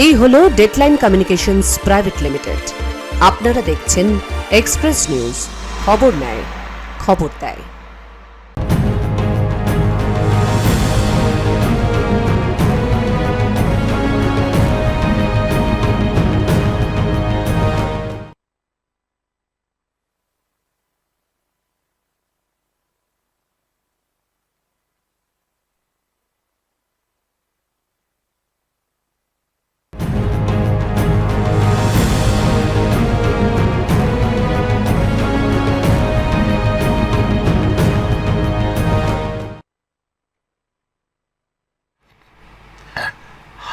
এই হলো deadline communications private limited. আপনারা দেখছেন এক্সপ্রেস নিউজ, খবর নেয়, খবর দেয়।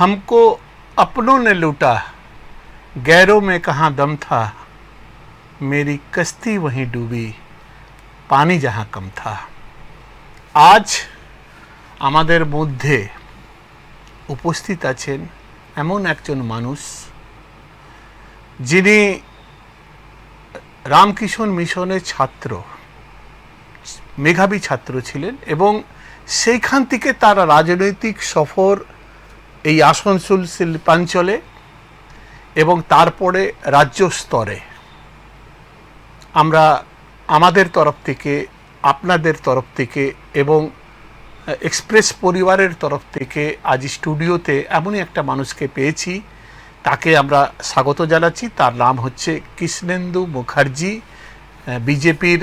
हमको अपनों ने लूटा, गैरों में कहाँ दम था, मेरी कश्ती वहीं डूबी, पानी जहाँ कम था। আজ আমাদের মধ্যে উপস্থিত আছেন এমন একজন মানুষ যিনি রামকৃষ্ণ মিশনের ছাত্র, মেধাবী ছাত্র ছিলেন এবং সেইখান থেকে তার রাজনৈতিক সফর এই আসানসোল শিল্পাঞ্চলে এবং তারপরে রাজ্য স্তরে। আমরা আমাদের তরফ থেকে, আপনাদের তরফ থেকে এবং এক্সপ্রেস পরিবারের তরফ থেকে আজ স্টুডিওতে এমনই একটা মানুষকে পেয়েছি, তাকে আমরা স্বাগত জানাচ্ছি। তার নাম হচ্ছে কৃষ্ণেন্দু মুখার্জি, বিজেপির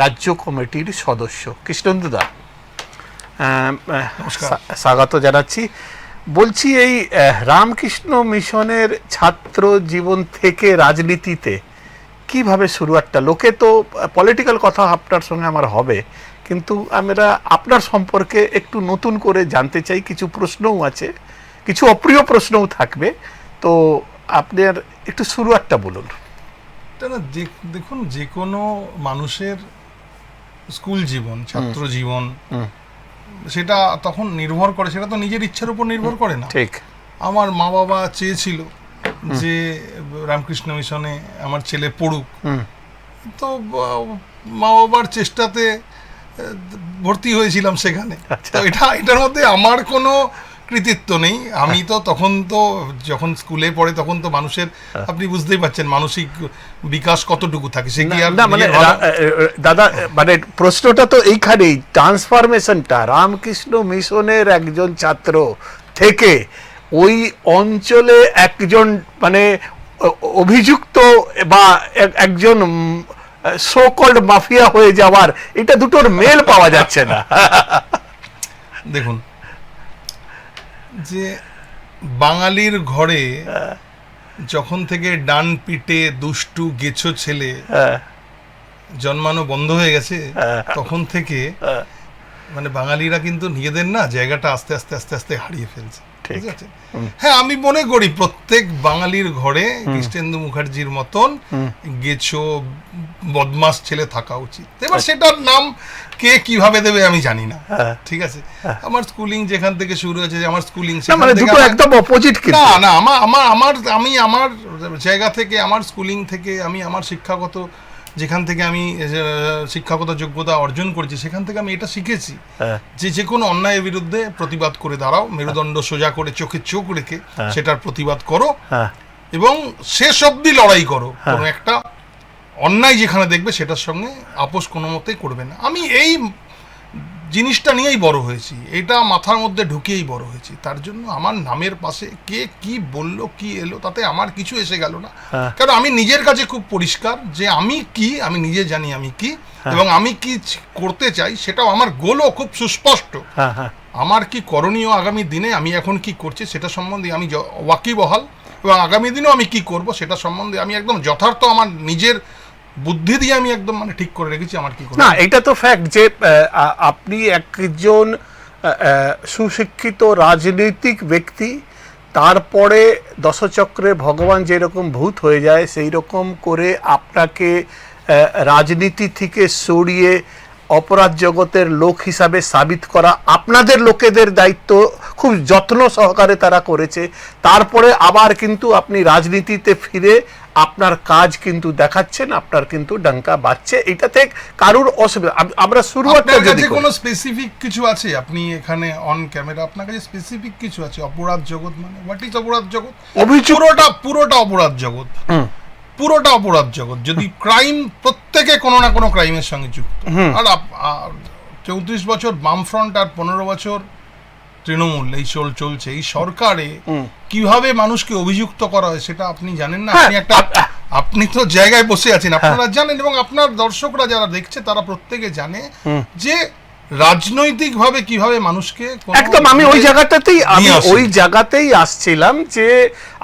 রাজ্য কমিটির সদস্য। কৃষ্ণেন্দুদা, স্বাগত জানাচ্ছি। বলছি, এই রামকৃষ্ণ মিশনের ছাত্র জীবন থেকে রাজনীতিতে কিভাবে শুরুয়াতটা? লোকে তো পলিটিক্যাল কথা আপনার সঙ্গে আমার হবে, কিন্তু আমরা আপনার সম্পর্কে একটু নতুন করে জানতে চাই। কিছু প্রশ্নও আছে, কিছু অপ্রিয় প্রশ্নও থাকবে, তো আপনার একটু শুরুয়াতটা বলুন। দেখুন, যে কোনো মানুষের স্কুল জীবন, ছাত্র জীবন, সেটা তখন নির্ভর করে, সেটা তো নিজের ইচ্ছার উপর নির্ভর করে না। ঠিক, আমার মা বাবা চেয়েছিল যে রামকৃষ্ণ মিশনে আমার ছেলে পড়ুক, তো মা বাবার চেষ্টাতে ভর্তি হয়েছিলাম সেখানে। তো এটার মধ্যে আমার কোনো কৃতিত্ব নেই। আমি তো তখন তো যখন স্কুলে পড়ে তখন তো মানুষের, আপনি বুঝতেই পারছেন, মানসিক বিকাশ কতটুকু থাকে সে কি আর মানে দাদা, মানে প্রশ্নটা তো এইখানেই, ট্রান্সফরমেশনটা রামকৃষ্ণ মিশনের একজন ছাত্র থেকে ওই অঞ্চলে একজন মানে অভিযুক্ত বা একজন সো কল্ড মাফিয়া হয়ে যাওয়ার, এটা দুটোর মেল পাওয়া যাচ্ছে না। দেখুন, যে বাঙালির ঘরে যখন থেকে ডান পিটে দুষ্টু গেছো ছেলে জন্মানো বন্ধ হয়ে গেছে, তখন থেকে মানে বাঙালিরা কিন্তু নিজেদের না জায়গাটা আস্তে আস্তে আস্তে আস্তে হারিয়ে ফেলছে। ঠিক আছে, হ্যাঁ, আমি মনে করি প্রত্যেক বাঙালির ঘরে কৃষ্ণেন্দু মুখার্জির মতন গেছো বদমাস ছেলে থাকা উচিত। এবার সেটার নাম কে কিভাবে দেবে আমি জানি না। ঠিক আছে, আমার স্কুলিং যেখান থেকে শুরু হয়েছে, আমার স্কুলিং একদম অপোজিট। না, আমি আমার জায়গা থেকে, আমার স্কুলিং থেকে, আমি আমার শিক্ষাগত যেখান থেকে আমি শিক্ষাগত যোগ্যতা অর্জন করেছি, সেখান থেকে আমি এটা শিখেছি যে কোনো অন্যায়ের বিরুদ্ধে প্রতিবাদ করে দাঁড়াও, মেরুদণ্ড সোজা করে চোখে চোখ রেখে সেটার প্রতিবাদ করো এবং শেষ অবধি লড়াই করো। কোনো একটা অন্যায় যেখানে দেখবে সেটার সঙ্গে আপোষ কোনো মতেই করবে না। আমি এই জিনিসটা নিয়েই বড় হয়েছি, এটা মাথার মধ্যে ঢুকিয়েই বড় হয়েছি। তার জন্য আমার নামের পাশে কে কি বললো, কি এলো, তাতে আমার কিছু এসে গেল না। কারণ আমি নিজের কাছে খুব পরিষ্কার যে আমি কি, আমি নিজে জানি আমি কি এবং আমি কি করতে চাই, সেটাও আমার গোলও খুব সুস্পষ্ট। আমার কি করণীয় আগামী দিনে, আমি এখন কি করছি সেটা সম্বন্ধে আমি ওয়াকিবহাল, এবং আগামী দিনেও আমি কি করব সেটা সম্বন্ধে আমি একদম যথার্থ আমার নিজের বুদ্ধি দিয়ে আমি একদম মানে ঠিক করে রেখেছি আমার কি করতে। না, এটা তো ফ্যাক্ট যে আপনি একজন সুশিক্ষিত রাজনৈতিক ব্যক্তি, তারপরে দশচক্রে ভগবান যেরকম ভূত হয়ে যায় সেই রকম করে আপনাকে রাজনীতি থেকে সরিয়ে অপরাধ জগতের লোক হিসাবে সাবিত করা আপনাদের লোকেদের দায়িত্ব খুব যত্ন সহকারে তারা করেছে। তারপরে আবার কিন্তু আপনি রাজনীতিতে ফিরে আপনার কাজ কিন্তু দেখাচ্ছেন, আপনার কিন্তু ডাঙ্কা বাজছে, এটাতে কারুর অসুবিধা। আমরা শুরুয়াতটা আপনার যদি কাছে করি। কোনো স্পেসিফিক কিছু আছে, আপনি এখানে অন ক্যামেরা, আপনার কাছে স্পেসিফিক কিছু আছে? অপরাধ জগৎ মানে হোয়াট ইজ অপরাধ জগৎ? অভিযোগ পুরোটা অপরাধ জগৎ, পুরোটা অপরাধ জগৎ। যদি ক্রাইম, প্রত্যেকে কোনো না কোনো ক্রাইমের সঙ্গে যুক্ত। আর 34 বছর বামফ্রন্ট আর 15 বছর তৃণমূল এই চলছে, এই সরকারে কিভাবে মানুষকে অভিযুক্ত করা হয় সেটা আপনি জানেন না? আপনি তো জায়গায় বসে আছেন, আপনারা জানেন, এবং আপনার দর্শকরা যারা দেখছে তারা প্রত্যেকে জানে যে রাজনৈতিক ভাবে কিভাবে মানুষকে একদম। আমি ওই জায়গাতেই আসছিলাম যে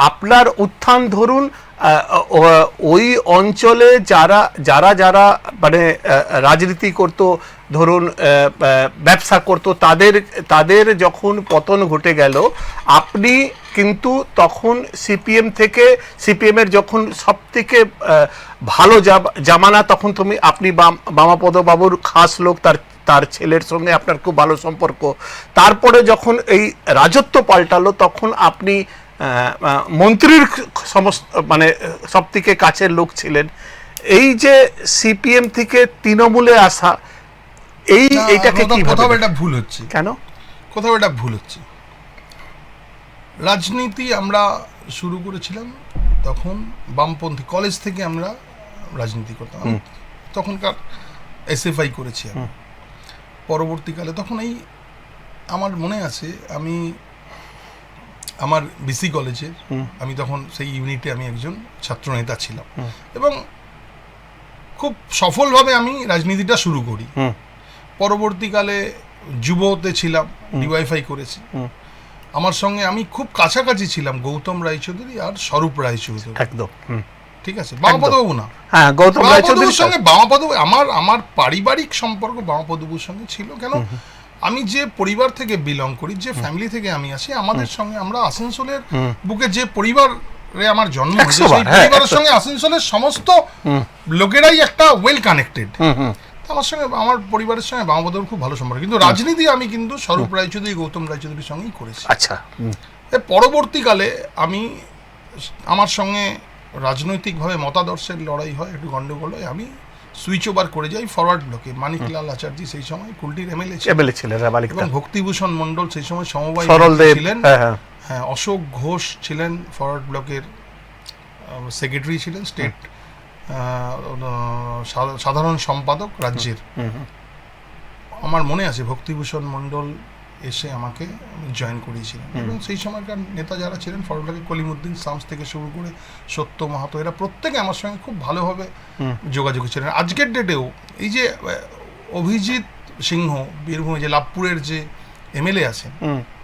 আপনার উত্থান ধরুন ওই অঞ্চলে যারা যারা যারা মানে রাজনীতি করত, ধরুন ব্যবসা করত, তাদের যখন পতন ঘটে গেল, আপনি কিন্তু তখন সিপিএমের যখন সব থেকে ভালো জামানা, তখন আপনি বামাপদ বাবুর খাস লোক, তার ছেলের সঙ্গে আপনার খুব ভালো সম্পর্ক। তারপরে যখন এই রাজত্ব পাল্টালো, তখন আপনি মন্ত্রীর সমস্ত মানে সব থেকে কাছের লোক ছিলেন। এই যে সিপিএম থেকে তৃণমূলে আসা, এইটাকে কোথাও এটা ভুল হচ্ছে। কেন? কোথাও এটা ভুল হচ্ছে। রাজনীতি আমরা শুরু করেছিলাম তখন বামপন্থী কলেজ থেকে আমরা রাজনীতি করতাম। তখনকার এসএফআই করেছি আমি। পরবর্তীকালে তখন আমার মনে আছে, আমি আমার বিসি কলেজের, আমি তখন সেই ইউনিটে আমি একজন ছাত্রনেতা ছিলাম, এবং খুব সফলভাবে আমি রাজনীতিটা শুরু করি। পরবর্তীকালে যুবতে ছিলাম, ডিওয়াইফাই করেছি। আমার সঙ্গে আমি খুব কাছাকাছি ছিলাম গৌতম রায়চৌধুরী আর স্বরূপ রায়চৌধুরী। একদম ঠিক আছে, বামাপদবাবু না, হ্যাঁ, গৌতম রায়চৌধুরীর সঙ্গে বামাপদবাবু, আমার পারিবারিক সম্পর্ক বামাপদবাবুর সঙ্গে ছিল। কেন? আমি যে পরিবার থেকে বিলং করি, যে ফ্যামিলি থেকে আমি আসি, আমাদের সঙ্গে, আমরা আসানসোলের বুকে যে পরিবারে আমার জন্ম হয়েছে, সেই পরিবারের সঙ্গে আসানসোলের সমস্ত লোকেরাই একটা ওয়েল কানেক্টেড। আমার সঙ্গে, আমার পরিবারের সঙ্গে বামাপদবাবুর খুব ভালো সম্পর্ক। কিন্তু রাজনীতি আমি কিন্তু স্বরূপ রায়চৌধুরী, গৌতম রায়চৌধুরীর সঙ্গেই করেছি। আচ্ছা। পরবর্তীকালে আমার সঙ্গে রাজনৈতিকভাবে মতাদর্শের লড়াই হয়, একটু গন্ডগোল হয়, আমি সুইচ ওভার করে যাই ফরওয়ার্ড ব্লকে। মানিকলাল আচার্য সেই সময় কুলটির এমএলএ ছিলেন, এবং ভক্তিভূষণ মণ্ডল সেই সময় সমবায় ছিলেন, হ্যাঁ, অশোক ঘোষ ছিলেন ফরওয়ার্ড ব্লকের সেক্রেটারি ছিলেন, স্টেট সাধারণ সম্পাদক রাজ্যের। আমার মনে আছে ভক্তিভূষণ মণ্ডল এসে আমাকে জয়েন করিয়েছিলেন, এবং সেই সময়কার নেতা যারা ছিলেন ফরওয়ার্ড ব্লকে, কলিমুদ্দিন শামস থেকে শুরু করে সত্য মাহাতো, এরা প্রত্যেকে আমার সঙ্গে খুব ভালোভাবে যোগাযোগ ছিলেন। আজকের ডেটেও এই যে অভিজিৎ সিংহ, বীরভূমে যে লাভপুরের যে এমএলএ আছেন,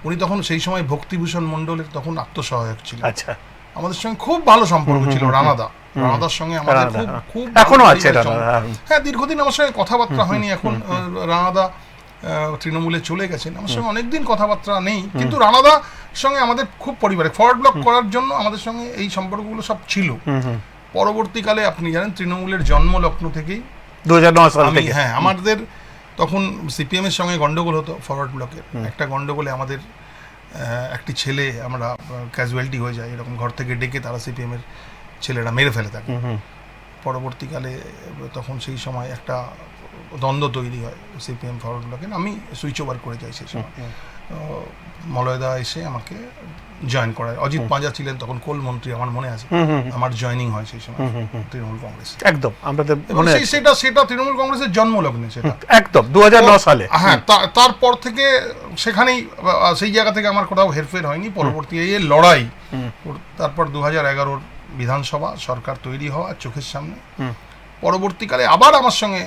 উনি তখন সেই সময় ভক্তিভূষণ মণ্ডলের তখন আত্মসহায়ক ছিলেন। আচ্ছা। আমাদের সঙ্গে খুব ভালো সম্পর্ক ছিল। রানাদার সঙ্গে আমাদের খুব এখনো আছে। হ্যাঁ, দীর্ঘদিন আমার সঙ্গে কথাবার্তা হয়নি। এখন রানাদা তৃণমূলে চলে গেছেন, আমার সঙ্গে অনেকদিন কথাবার্তা নেই, কিন্তু রানাদার সঙ্গে আমাদের খুব পরিবারে ফরওয়ার্ড ব্লক করার জন্য আমাদের সঙ্গে এই সম্পর্কগুলো সব ছিল। পরবর্তীকালে আপনি জানেন তৃণমূলের জন্ম লগ্ন থেকেই 2009 সাল থেকে, হ্যাঁ, আমাদের তখন সিপিএম এর সঙ্গে গন্ডগোল হতো ফরওয়ার্ড ব্লকের। একটা গন্ডগোলে আমাদের একটি ছেলে, আমরা ক্যাজুয়ালিটি হয়ে যায়, এরকম ঘর থেকে ডেকে তারা সিপিএম এর ছেলেরা মেরে ফেলে থাকে। পরবর্তীকালে তখন সেই সময় একটা দ্বন্দ্ব তৈরি হয় সিপিএম ফরওয়ার্ড ব্লকে। আমি সুইচ ওভার করে যাই সেই সময়। মলয়দা এসে আমাকে জয়েন করায়। অজিত পাঁজা ছিলেন তখন কোল মন্ত্রী, আমার মনে আছে। আমার জয়েনিং হয় সেই সময় তৃণমূল কংগ্রেস। একদম, আমাদের সেটা তৃণমূল কংগ্রেসের জন্মলগ্নে, সেটা একদম 2009 সালে। হ্যাঁ, তারপর থেকে সেখানেই, সেই জায়গা থেকে আমার কোথাও হেরফের হয়নি। পরবর্তী এই লড়াই, তারপর 2011 বিধানসভা সরকার তৈরি হওয়া চোখের সামনে, পরবর্তীকালে আবার আমার সঙ্গে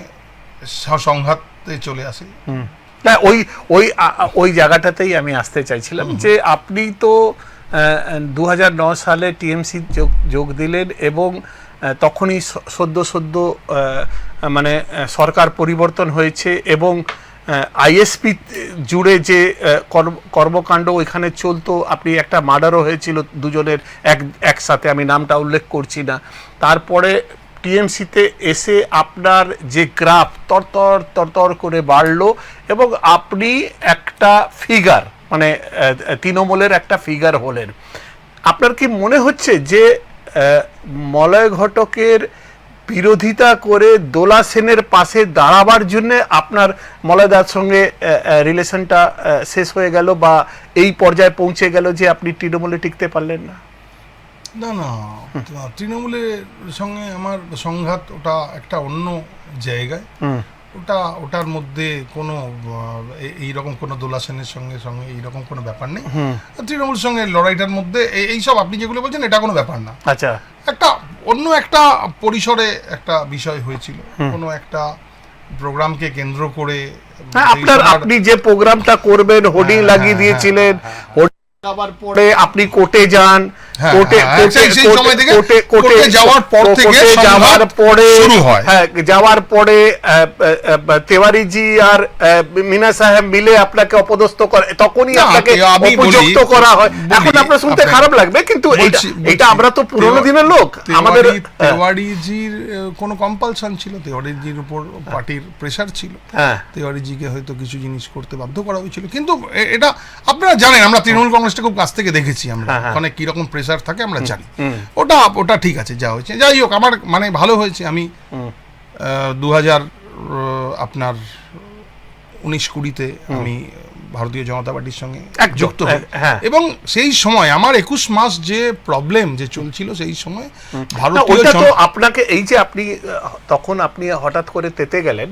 সংঘাতে চলে আসে। ওই জায়গাটাতেই আমি আসতে চাইছিলাম যে আপনি তো 2009 সালে টিএমসি যোগ দিলেন, এবং তখনই সদ্য মানে সরকার পরিবর্তন হয়েছে, এবং আইএসপি জুড়ে যে কর্মকাণ্ড ওইখানে চলতো, আপনি একটা মার্ডারও হয়েছিল দুজনের একসাথে, আমি নামটা উল্লেখ করছি না। তারপরে টিএমসিতে এসে আপনার যে গ্রাফ তরতর করে বাড়লো, এবং আপনি একটা ফিগার, মানে তৃণমূলের একটা ফিগার হলেন। আপনার কি মনে হচ্ছে যে মলয় ঘটকের বিরোধিতা করে দোলা সেনের পাশে দাঁড়াবার জন্য আপনার মলয়দার সঙ্গে রিলেশনটা শেষ হয়ে গেল বা এই পর্যায়ে পৌঁছে গেল যে আপনি তৃণমূলে টিকতে পারলেন না? না না, তৃণমূলের সঙ্গে আমার সংঘাত ওটা একটা অন্য জায়গায়। ওটার মধ্যে কোনো এইরকম কোনো দোলা সেনের সঙ্গে এইরকম কোনো ব্যাপার নেই। তৃণমূলের সঙ্গে লড়াইটার মধ্যে এইসব আপনি যেগুলো বলছেন এটা কোনো ব্যাপার না। আচ্ছা, একটা অন্য একটা পরিসরে একটা বিষয় হয়েছিল, কোনো একটা প্রোগ্রামকে কেন্দ্র করে। আপনি যে প্রোগ্রামটা করবেন হোর্ডিং লাগিয়ে দিয়েছিলেন, যাওয়ার পরে আপনি কোর্টে যান, যাওয়ার পরে তেওয়ারিজি আর মিনা সাহেব মিলে আপনাকে অপদস্থ করে, তখনই আপনাকে উপযুক্ত করা হয়। এখন আপনার শুনতে খারাপ লাগবে, কিন্তু এটা আমরা তো পুরোনো দিনের লোক। আমাদের তেওয়ারিজির কোনো কম্পালশন ছিল, তেওয়ারিজির উপর পার্টির প্রেসার ছিল, তেওয়ারিজিকে হয়তো কিছু জিনিস করতে বাধ্য করা হয়েছিল। কিন্তু এটা আপনারা জানেন, আমরা তৃণমূল কংগ্রেসটা খুব কাছ থেকে দেখেছি, আমরা ওখানে কিরকম প্রেসার থাকে আমরা জানি। ওটা ঠিক আছে, যা হয়েছে যাই হোক, আমার মানে ভালো হয়েছে। আমি 2019-20 আমি ভারতীয় জনতা পার্টির সঙ্গে যুক্ত হই, এবং সেই সময় আমার 21 মাস যে প্রবলেম যে চলছিল, সেই সময় আপনাকে এই যে আপনি তখন আপনি হঠাৎ করে তেতে গেলেন,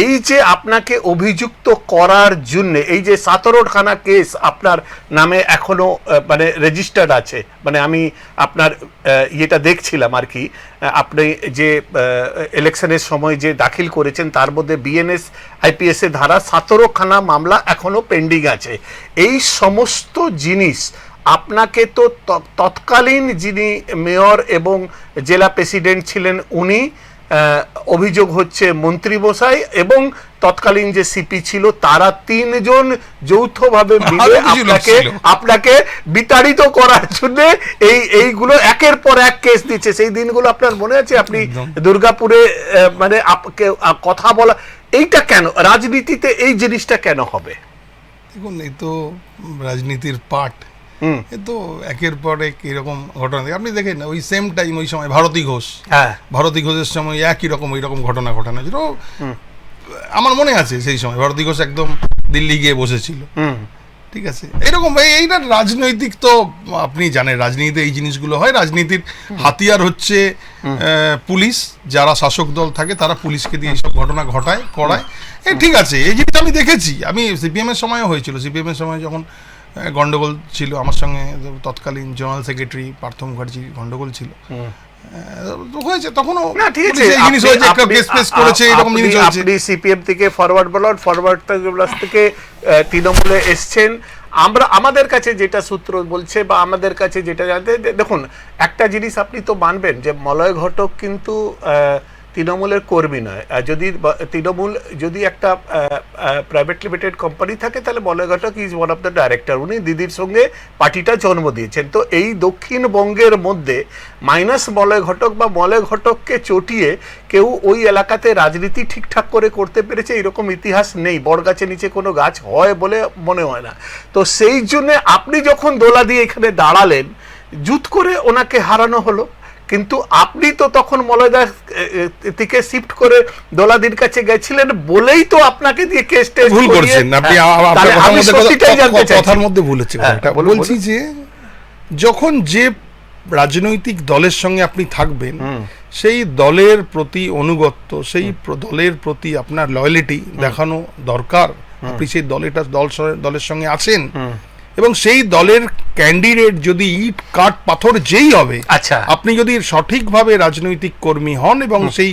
এই যে আপনাকে অভিযুক্ত করার জন্য এই যে 17খানা কেস আপনার নামে এখনো মানে রেজিস্টার্ড আছে, মানে আমি আপনার ইয়েটা দেখছিলাম আর কি, আপনি যে ইলেকশনের সময় যে দাখিল করেছেন তার মধ্যে বিএনএস আইপিএস এর ধারা 17খানা মামলা এখনো পেন্ডিং আছে। এই সমস্ত জিনিস আপনাকে তো তৎকালীন যিনি মেয়র এবং জেলা প্রেসিডেন্ট ছিলেন উনি, অভিযোগ হচ্ছে মন্ত্রী মশাই এবং তৎকালীন যে সিপি ছিল, তারা 3 জন যৌথভাবে মিলে আপনাকে বিতাড়িত করার জন্য এইগুলো একের পর এক কেস দিচ্ছে। সেই দিনগুলো আপনার মনে আছে? আপনি দুর্গাপুরে মানে কথা বলা, এইটা কেন রাজনীতিতে এই জিনিসটা কেন হবে? দেখুন, এই তো রাজনীতির পার্ট, এ তো একের পর এক এরকম ঘটনা। আপনি দেখেন ওই সেম টাইম ওই সময় ভারতী ঘোষের সময় একই রকম ওইরকম ঘটনা ঘটেছিল। আমার মনে আছে সেই সময় ভারতী ঘোষ একদম দিল্লি গিয়ে বসেছিল, ঠিক আছে। এরকম এইটা রাজনৈতিক, তো আপনি জানেন রাজনীতিতে এই জিনিসগুলো হয়। রাজনীতির হাতিয়ার হচ্ছে পুলিশ, যারা শাসক দল থাকে তারা পুলিশকে দিয়ে এইসব ঘটনা করায়। ঠিক আছে, এই জিনিস আমি দেখেছি। আমি সিপিএম এর সময়ও হয়েছিল। সিপিএম এর সময় যখন গন্ডগোল ছিল আমার সঙ্গে, তৎকালীন জেনারেল সেক্রেটারি পার্থ মুখার্জি গন্ডগোল ছিল, হয়েছে তখনও আপনি সিপিএম থেকে ফরওয়ার্ড থেকে তৃণমূলে এসছেন। আমাদের কাছে যেটা সূত্র বলছে বা আমাদের কাছে যেটা জানতে, দেখুন একটা জিনিস আপনি তো মানবেন যে মলয় ঘটক কিন্তু তৃণমূলের কর্মী নয়। তৃণমূল যদি একটা প্রাইভেট লিমিটেড কোম্পানি থাকে, তাহলে Malay Ghatak is one of the director. উনি দিদির সঙ্গে পার্টিটা জন্ম দিয়েছেন। তো এই দক্ষিণবঙ্গের মধ্যে মাইনাস মলয় ঘটক বা মলয় ঘটককে চটিয়ে কেউ ওই এলাকাতে রাজনীতি ঠিকঠাক করে করতে পেরেছে এরকম ইতিহাস নেই। বড়গাছের নিচে কোনো গাছ হয় বলে মনে হয় না। তো সেই জন্য আপনি যখন দোলা দিয়ে এখানে দাঁড়ালেন, জুত করে ওনাকে হারানো হলো। কিন্তু আপনি তো তখন মলয়দার থেকে শিফট করে দোলাদির কাছে গেছিলেন বলেই তো আপনাকে দিয়ে কেস টেস্ট ভুল করেছেন আপনি। আমি কথার মধ্যে ভুলেছি, বলছি যে যখন যে রাজনৈতিক দলের সঙ্গে আপনি থাকবেন, সেই দলের প্রতি অনুগত্য, সেই দলের প্রতি আপনার লয়ালিটি দেখানো দরকার। আপনি সেই দলের সঙ্গে আছেন এবং সেই দলের ক্যান্ডিডেট যদি ইট কাঠ পাথর যেই হবে, আচ্ছা, আপনি যদি সঠিকভাবে রাজনৈতিক কর্মী হন এবং সেই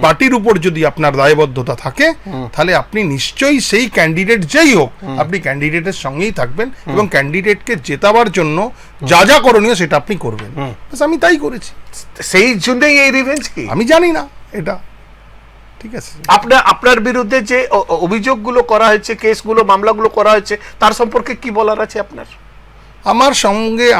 পার্টির উপর যদি আপনার দায়বদ্ধতা থাকে, তাহলে আপনি নিশ্চয়ই সেই ক্যান্ডিডেট যেই হোক, আপনি ক্যান্ডিডেটের সঙ্গেই থাকবেন এবং ক্যান্ডিডেটকে জেতাবার জন্য যা যা করণীয় সেটা আপনি করবেন। আমি তাই করেছি। সেই জন্যই এই রিভেঞ্জ কি আমি জানি না এটা, ঠিক আছে। আপনার বিরুদ্ধে যে অভিযোগগুলো করা হয়েছে, কেসগুলো, মামলাগুলো করা হয়েছে, তার সম্পর্কে কি বলার আছে আপনার?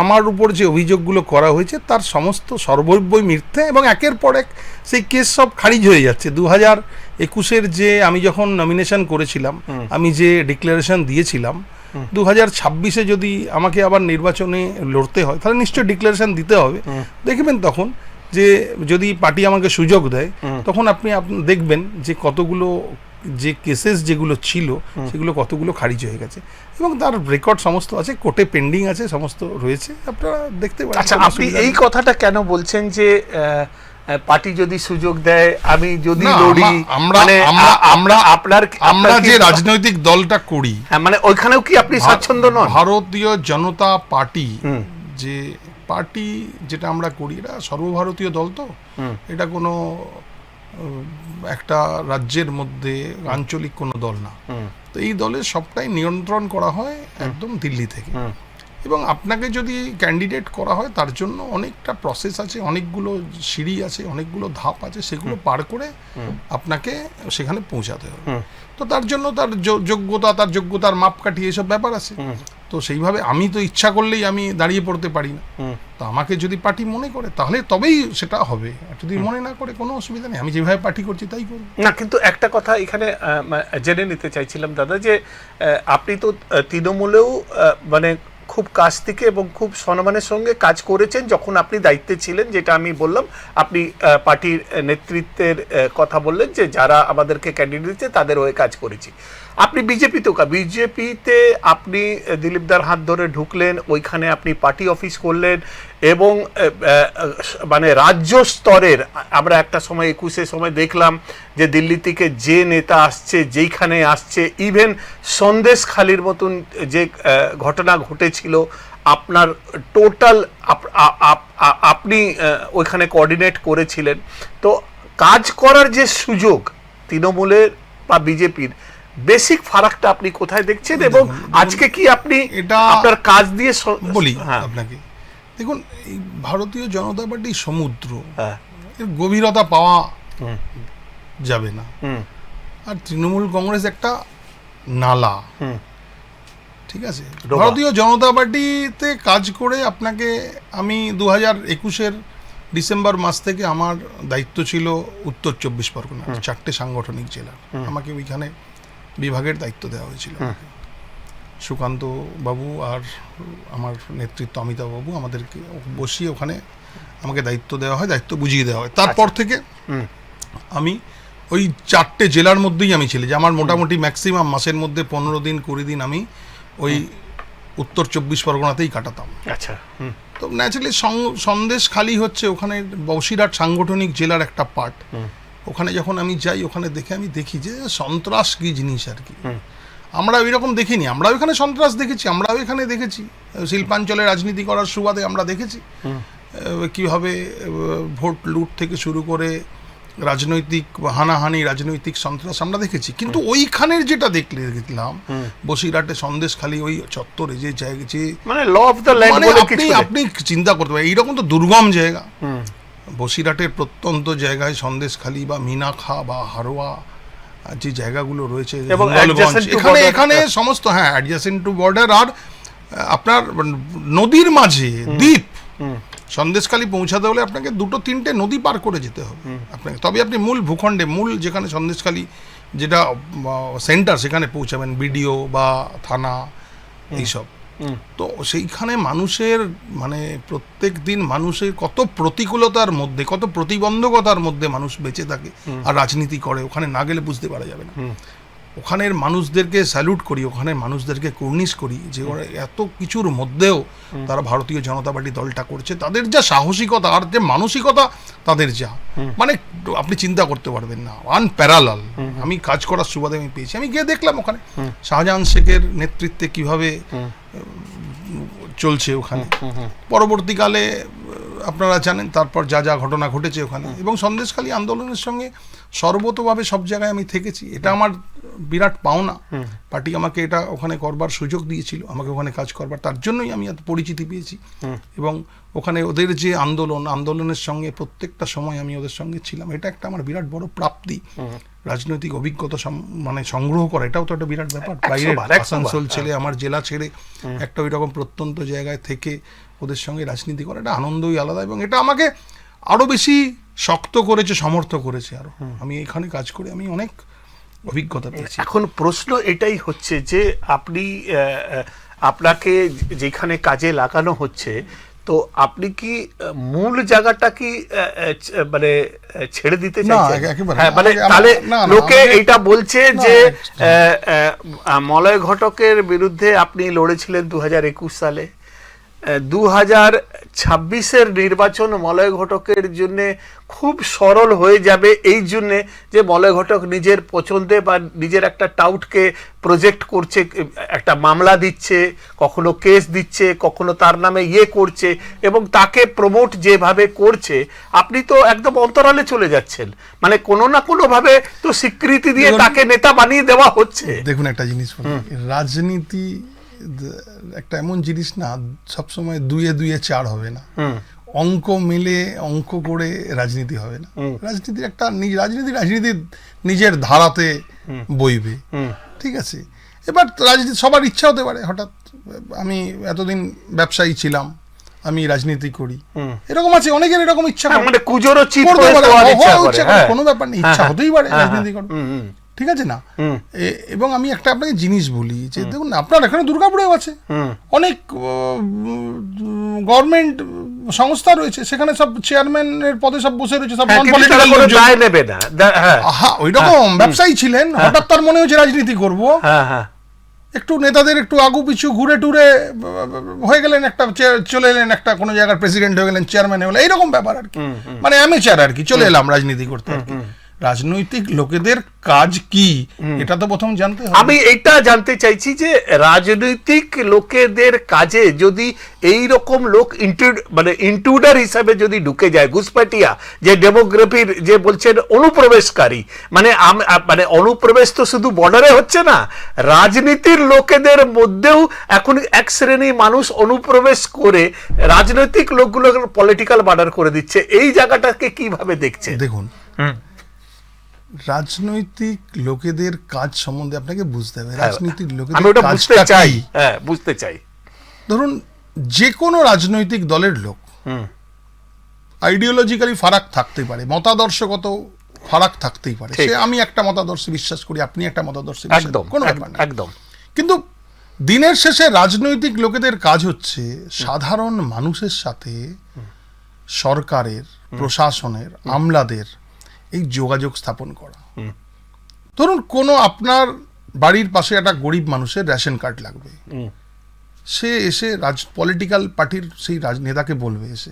আমার উপর যে অভিযোগগুলো করা হয়েছে তার সমস্ত সর্বৈবই মিথ্যে এবং একের পর এক সেই কেস সব খারিজ হয়ে যাচ্ছে। 2021-এর যে আমি যখন নমিনেশন করেছিলাম, আমি যে ডিক্লারেশন দিয়েছিলাম 2026-এ যদি আমাকে আবার নির্বাচনে লড়তে হয় তাহলে নিশ্চয়ই ডিক্লারেশন দিতে হবে। দেখবেন তখন যে যদি পার্টি আমাকে সুযোগ দেয় তখন আপনি দেখবেন যে কতগুলো যে কেসেস যেগুলো ছিল সেগুলো কতগুলো খারিজ হয়ে গেছে এবং তার রেকর্ড সমস্ত আছে, কোর্টে পেন্ডিং আছে, সমস্ত রয়েছে, আপনারা দেখতে পারেন। আচ্ছা, আপনি এই কথাটা কেন বলছেন যে পার্টি যদি সুযোগ দেয়, আমি যদি লড়ি, আমরা যে রাজনৈতিক দলটা করি, মানে ওইখানেও কি আপনি স্বাচ্ছন্দ্য নন? ভারতীয় জনতা পার্টি যে পার্টি যেটা আমরা করি, এটা সর্বভারতীয় দল, তো এটা কোনো একটা রাজ্যের মধ্যে আঞ্চলিক কোনো দল না। তো এই দলের সবটাই নিয়ন্ত্রণ করা হয় একদম দিল্লি থেকে, এবং আপনাকে যদি ক্যান্ডিডেট করা হয় তার জন্য অনেকটা প্রসেস আছে, অনেকগুলো সিঁড়ি আছে, অনেকগুলো ধাপ আছে, সেগুলো পার করে আপনাকে সেখানে পৌঁছাতে হবে। তো তার জন্য তার যোগ্যতা, তার যোগ্যতার মাপকাঠি, এসব ব্যাপার আছে। তো সেইভাবে আমি তো ইচ্ছা করলেই আমি দাঁড়িয়ে পড়তে পারি না। তো আমাকে যদি পার্টি মনে করে তাহলে তবেই সেটা হবে, আর যদি মনে না করে কোনো অসুবিধা নেই, আমি যেভাবে পার্টি করছি তাই করব। না, কিন্তু একটা কথা এখানে জেনে নিতে চাইছিলাম দাদা, যে আপনি তো তৃণমূলেও মানে খুব কাছ থেকে এবং খুব সম্মানের সঙ্গে কাজ করেছেন যখন আপনি দায়িত্বে ছিলেন, যেটা আমি বললাম। আপনি পার্টির নেতৃত্বের কথা বললেন যে যারা আমাদেরকে ক্যান্ডিডেট দিচ্ছে তাদের হয়ে কাজ করেছি। আপনি বিজেপিতে আপনি দিলীপদার হাত ধরে ঢুকলেন, ওইখানে আপনি পার্টি অফিস করলেন এবং মানে রাজ্য স্তরের আমরা একটা সময় 21-এর সময় দেখলাম যে দিল্লি থেকে যে নেতা আসছে, যেইখানে আসছে, ইভেন সন্দেশখালির মতন যে ঘটনা ঘটেছিল, আপনার টোটাল আপনি ওইখানে কোঅর্ডিনেট করেছিলেন। তো কাজ করার যে সুযোগ তৃণমূলের বা বিজেপির, বেসিক ফারাকটা আপনি কোথায় দেখছেন এবং আজকে কি আপনি এটা আপনার কাজ দিয়ে বলি আপনাকে? দেখুন, এই ভারতীয় জনতা পার্টি সমুদ্র, এর গভীরতা পাওয়া যাবে না, আর তৃণমূল কংগ্রেস একটা নালা, ঠিক আছে? ভারতীয় জনতা পার্টিতে কাজ করে আপনাকে, আমি 2021-এর ডিসেম্বর মাস থেকে আমার দায়িত্ব ছিল উত্তর 24 পরগনা, 4টে সাংগঠনিক জেলা। আমাকে ওইখানে বিভাগের দায়িত্ব দেওয়া হয়েছিল। সুকান্ত বাবু আর আমার নেতৃত্ব অমিতাভ বাবু আমাদেরকে বসিয়ে ওখানে আমাকে দায়িত্ব দেওয়া হয়, দায়িত্ব বুঝিয়ে দেওয়া হয়। তারপর থেকে আমি ওই 4টে জেলার মধ্যেই আমি ছিলাম, যে আমার মোটামুটি ম্যাক্সিমাম মাসের মধ্যে 15 দিন 20 দিন আমি ওই উত্তর 24 পরগনাতেই কাটাতাম। আচ্ছা। তো ন্যাচারালি সন্দেশ খালি হচ্ছে ওখানে বসিরহাট সাংগঠনিক জেলার একটা পার্ট। ওখানে যখন আমি যাই, ওখানে আমি দেখি যে সন্ত্রাস কি জিনিস আর কি। আমরা ওই রকম দেখিনি, আমরা ওইখানে সন্ত্রাস দেখেছি, আমরা ওইখানে দেখেছি শিল্পাঞ্চলে রাজনীতি করার সুবাদে আমরা দেখেছি কিভাবে ভোট লুট থেকে শুরু করে রাজনৈতিক হানাহানি, রাজনৈতিক সন্ত্রাস আমরা দেখেছি। কিন্তু ওইখানের যেটা দেখলাম বসিরহাটে সন্দেশখালি ওই চত্বরে যে জায়গা, যে মানে ল অফ দ্য ল্যান্ড বলে কিছু আপনি চিন্তা করতে পারেন, এইরকম তো দুর্গম জায়গা, বসিরহাটের প্রত্যন্ত জায়গায় সন্দেশখালি বা মিনাখা বা হারোয়া যে জায়গাগুলো রয়েছে, এখানে সমস্ত অ্যাডজাসেন্ট টু বর্ডার, আর আপনার নদীর মাঝে দ্বীপ। সন্দেশখালি পৌঁছাতে হলে আপনাকে 2-3টে নদী পার করে যেতে হবে আপনাকে, তবে আপনি মূল ভূখণ্ডে, মূল যেখানে সন্দেশখালি যেটা সেন্টার, সেখানে পৌঁছাবেন, বিডিও বা থানা এইসব। তো সেইখানে মানুষের মানে প্রত্যেক দিন মানুষের কত প্রতিকূলতার মধ্যে, কত প্রতিবন্ধকতার মধ্যে মানুষ বেঁচে থাকে আর রাজনীতি করে, ওখানে না গেলে বুঝতে পারা যাবে না। ওখানের মানুষদেরকে স্যালুট করি, ওখানে মানুষদেরকে কুর্নিশ করি যে ওরা এত কিছুর মধ্যেও তারা ভারতীয় জনতা পার্টি দলটা করছে। তাদের যা সাহসিকতা আর যে মানসিকতা তাদের যা, মানে আপনি চিন্তা করতে পারবেন না, আনপ্যারালাল। আমি কাজ করার সুবাদে আমি পেয়েছি, আমি গিয়ে দেখলাম ওখানে শাহজাহান শেখের নেতৃত্বে কিভাবে চলছে ওখানে। পরবর্তীকালে আপনারা জানেন তারপর যা যা ঘটনা ঘটেছে ওখানে, এবং সন্দেশখালী আন্দোলনের সঙ্গে সর্বতভাবে সব জায়গায় আমি থেকেছি। এটা আমার বিরাট পাওনা, পার্টি আমাকে এটা ওখানে করবার সুযোগ দিয়েছিল, আমাকে ওখানে কাজ করবার, তার জন্যই আমি এত পরিচিতি পেয়েছি। এবং ওখানে ওদের যে আন্দোলনের সঙ্গে প্রত্যেকটা সময় আমি ওদের সঙ্গে ছিলাম, এটা একটা আমার বিরাট বড় প্রাপ্তি। রাজনৈতিক অভিজ্ঞতা মানে সংগ্রহ করা, এটাও তো একটা বিরাট ব্যাপার। আসানসোল ছেড়ে, আমার জেলা ছেড়ে একটা ওই রকম প্রত্যন্ত জায়গায় থেকে ওদের সঙ্গে রাজনীতি করা, এটা আনন্দই আলাদা, এবং এটা আমাকে আরো বেশি শক্ত করেছে, সমর্থ করেছে আরো। আমি এখানে কাজ করে আমি অনেক অভিজ্ঞতা পেয়েছি। এখন প্রশ্ন এটাই হচ্ছে যে আপনি আপনাকে যেখানে কাজে লাগানো হচ্ছে, তো আপনি কি মূল জায়গাটা কি মানে ছেড়ে দিতে চাইছেন? একেবারে হ্যাঁ, মানে না, তাহলে না, লোকে আমাকে- এটা বলছে না, যে মলয় ঘটকের বিরুদ্ধে আপনি লড়েছিলেন 2021 সালে, 2026-এর নির্বাচন মলয় ঘটকের জন্য খুব সরল হয়ে যাবে, এই জন্যে যে মলয় ঘটক নিজের পছন্দে বা নিজের একটা টাউটকে প্রজেক্ট করছে, একটা মামলা দিচ্ছে, কখনো কেস দিচ্ছে, কখনো তার নামে করছে, এবং তাকে প্রমোট যেভাবে করছে, আপনি তো একদম অন্তরালে চলে যাচ্ছেন। মানে কোনো না কোনো ভাবে তো স্বীকৃতি দিয়ে তাকে নেতা বানিয়ে দেওয়া হচ্ছে। দেখুন একটা জিনিস বলি, রাজনীতি একটা এমন জিনিস না, সবসময় 2-2 4 হবে না। অঙ্ক মিলে অঙ্ক করে রাজনীতি হবে না। রাজনীতির একটা রাজনীতির নিজের ধারাতে বইবে, ঠিক আছে। এবার রাজনীতি সবার ইচ্ছা হতে পারে, হঠাৎ আমি এতদিন ব্যবসায়ী ছিলাম, আমি রাজনীতি করি, এরকম আছে অনেকের, এরকম ইচ্ছা করে, মানে কুজোরও চিত করতে হয়ে পারে, যাওয়ার ইচ্ছা হওয়ার করে, ইচ্ছা করে, হ্যাঁ। কোনো ব্যাপার নেই, ইচ্ছা হতেই পারে রাজনীতি করার, হুম। ঠিক আছে না। এবং আমি একটা আপনাকে জিনিস বলি যে দেখুন, আপনার এখানে দুর্গাপুরেও আছে অনেক গভর্নমেন্ট সংস্থা রয়েছে, সেখানে সব চেয়ারম্যানের পদে সব বসে রয়েছে, সব হ্যাঁ, নন কিন্তু তারা পলিটিক্যাল কোনো লোকজন। দায় নেবে না। হ্যাঁ, ওই রকম ব্যবসায়ী ছিলেন, হঠাৎ তার মনে হচ্ছে রাজনীতি করব, হ্যাঁ। একটু নেতাদের একটু আগু পিছু ঘুরে টুরে হয়ে গেলেন, একটা চলে এলেন, একটা কোনো জায়গার প্রেসিডেন্ট হয়ে গেলেন, চেয়ারম্যান হয়ে গেলেন, এইরকম ব্যাপার আর কি। মানে অ্যামেচার আর কি, চলে এলাম রাজনীতি করতে আর কি। রাজনৈতিক লোকেদের কাজ কি, এটা তো প্রথম জানতে হবে। আমি এটা জানতে চাইছি যে রাজনৈতিক লোকেদের কাজে যদি এই রকম লোক মানে ইন্ট্রুডার হিসাবে যদি ঢুকে যায়, ঘুসপেটিয়া যে ডেমোগ্রাফির যে বলছেন অনুপ্রবেশকারী, মানে মানে অনুপ্রবেশ তো শুধু বর্ডারে হচ্ছে না, রাজনীতির লোকেদের মধ্যেও এখন এক শ্রেণী মানুষ অনুপ্রবেশ করে রাজনৈতিক লোকগুলোকে পলিটিক্যাল মার্ডার করে দিচ্ছে, এই জায়গাটাকে কিভাবে দেখছে? দেখুন, রাজনৈতিক লোকেদের কাজ সম্বন্ধে আপনাকে বুঝতে হবে। রাজনৈতিক আমি লোকেদের ওটা বুঝতে কাজটা চাই, কি? হ্যাঁ বুঝতে চাই। ধরুন, যে কোনো রাজনৈতিক দলের লোক আইডিওলজিক্যালি ফারাক থাকতে পারে, মতাদর্শগত ফারাক থাকতেই পারে। সে আমি একটা মতাদর্শে বিশ্বাস করি, আপনি একটা মতাদর্শে বিশ্বাস একদম, করেন, কোনো ব্যাপার না। একদম। কিন্তু দিনের শেষে রাজনৈতিক লোকেদের কাজ হচ্ছে সাধারণ মানুষের সাথে সরকারের, প্রশাসনের, আমলাদের এই যোগাযোগ স্থাপন করা। ধরুন, কোনো আপনার বাড়ির পাশে একটা গরিব মানুষের রেশন কার্ড লাগবে, সে এসে পলিটিক্যাল পার্টির সেই নেতাকে বলবে, এসে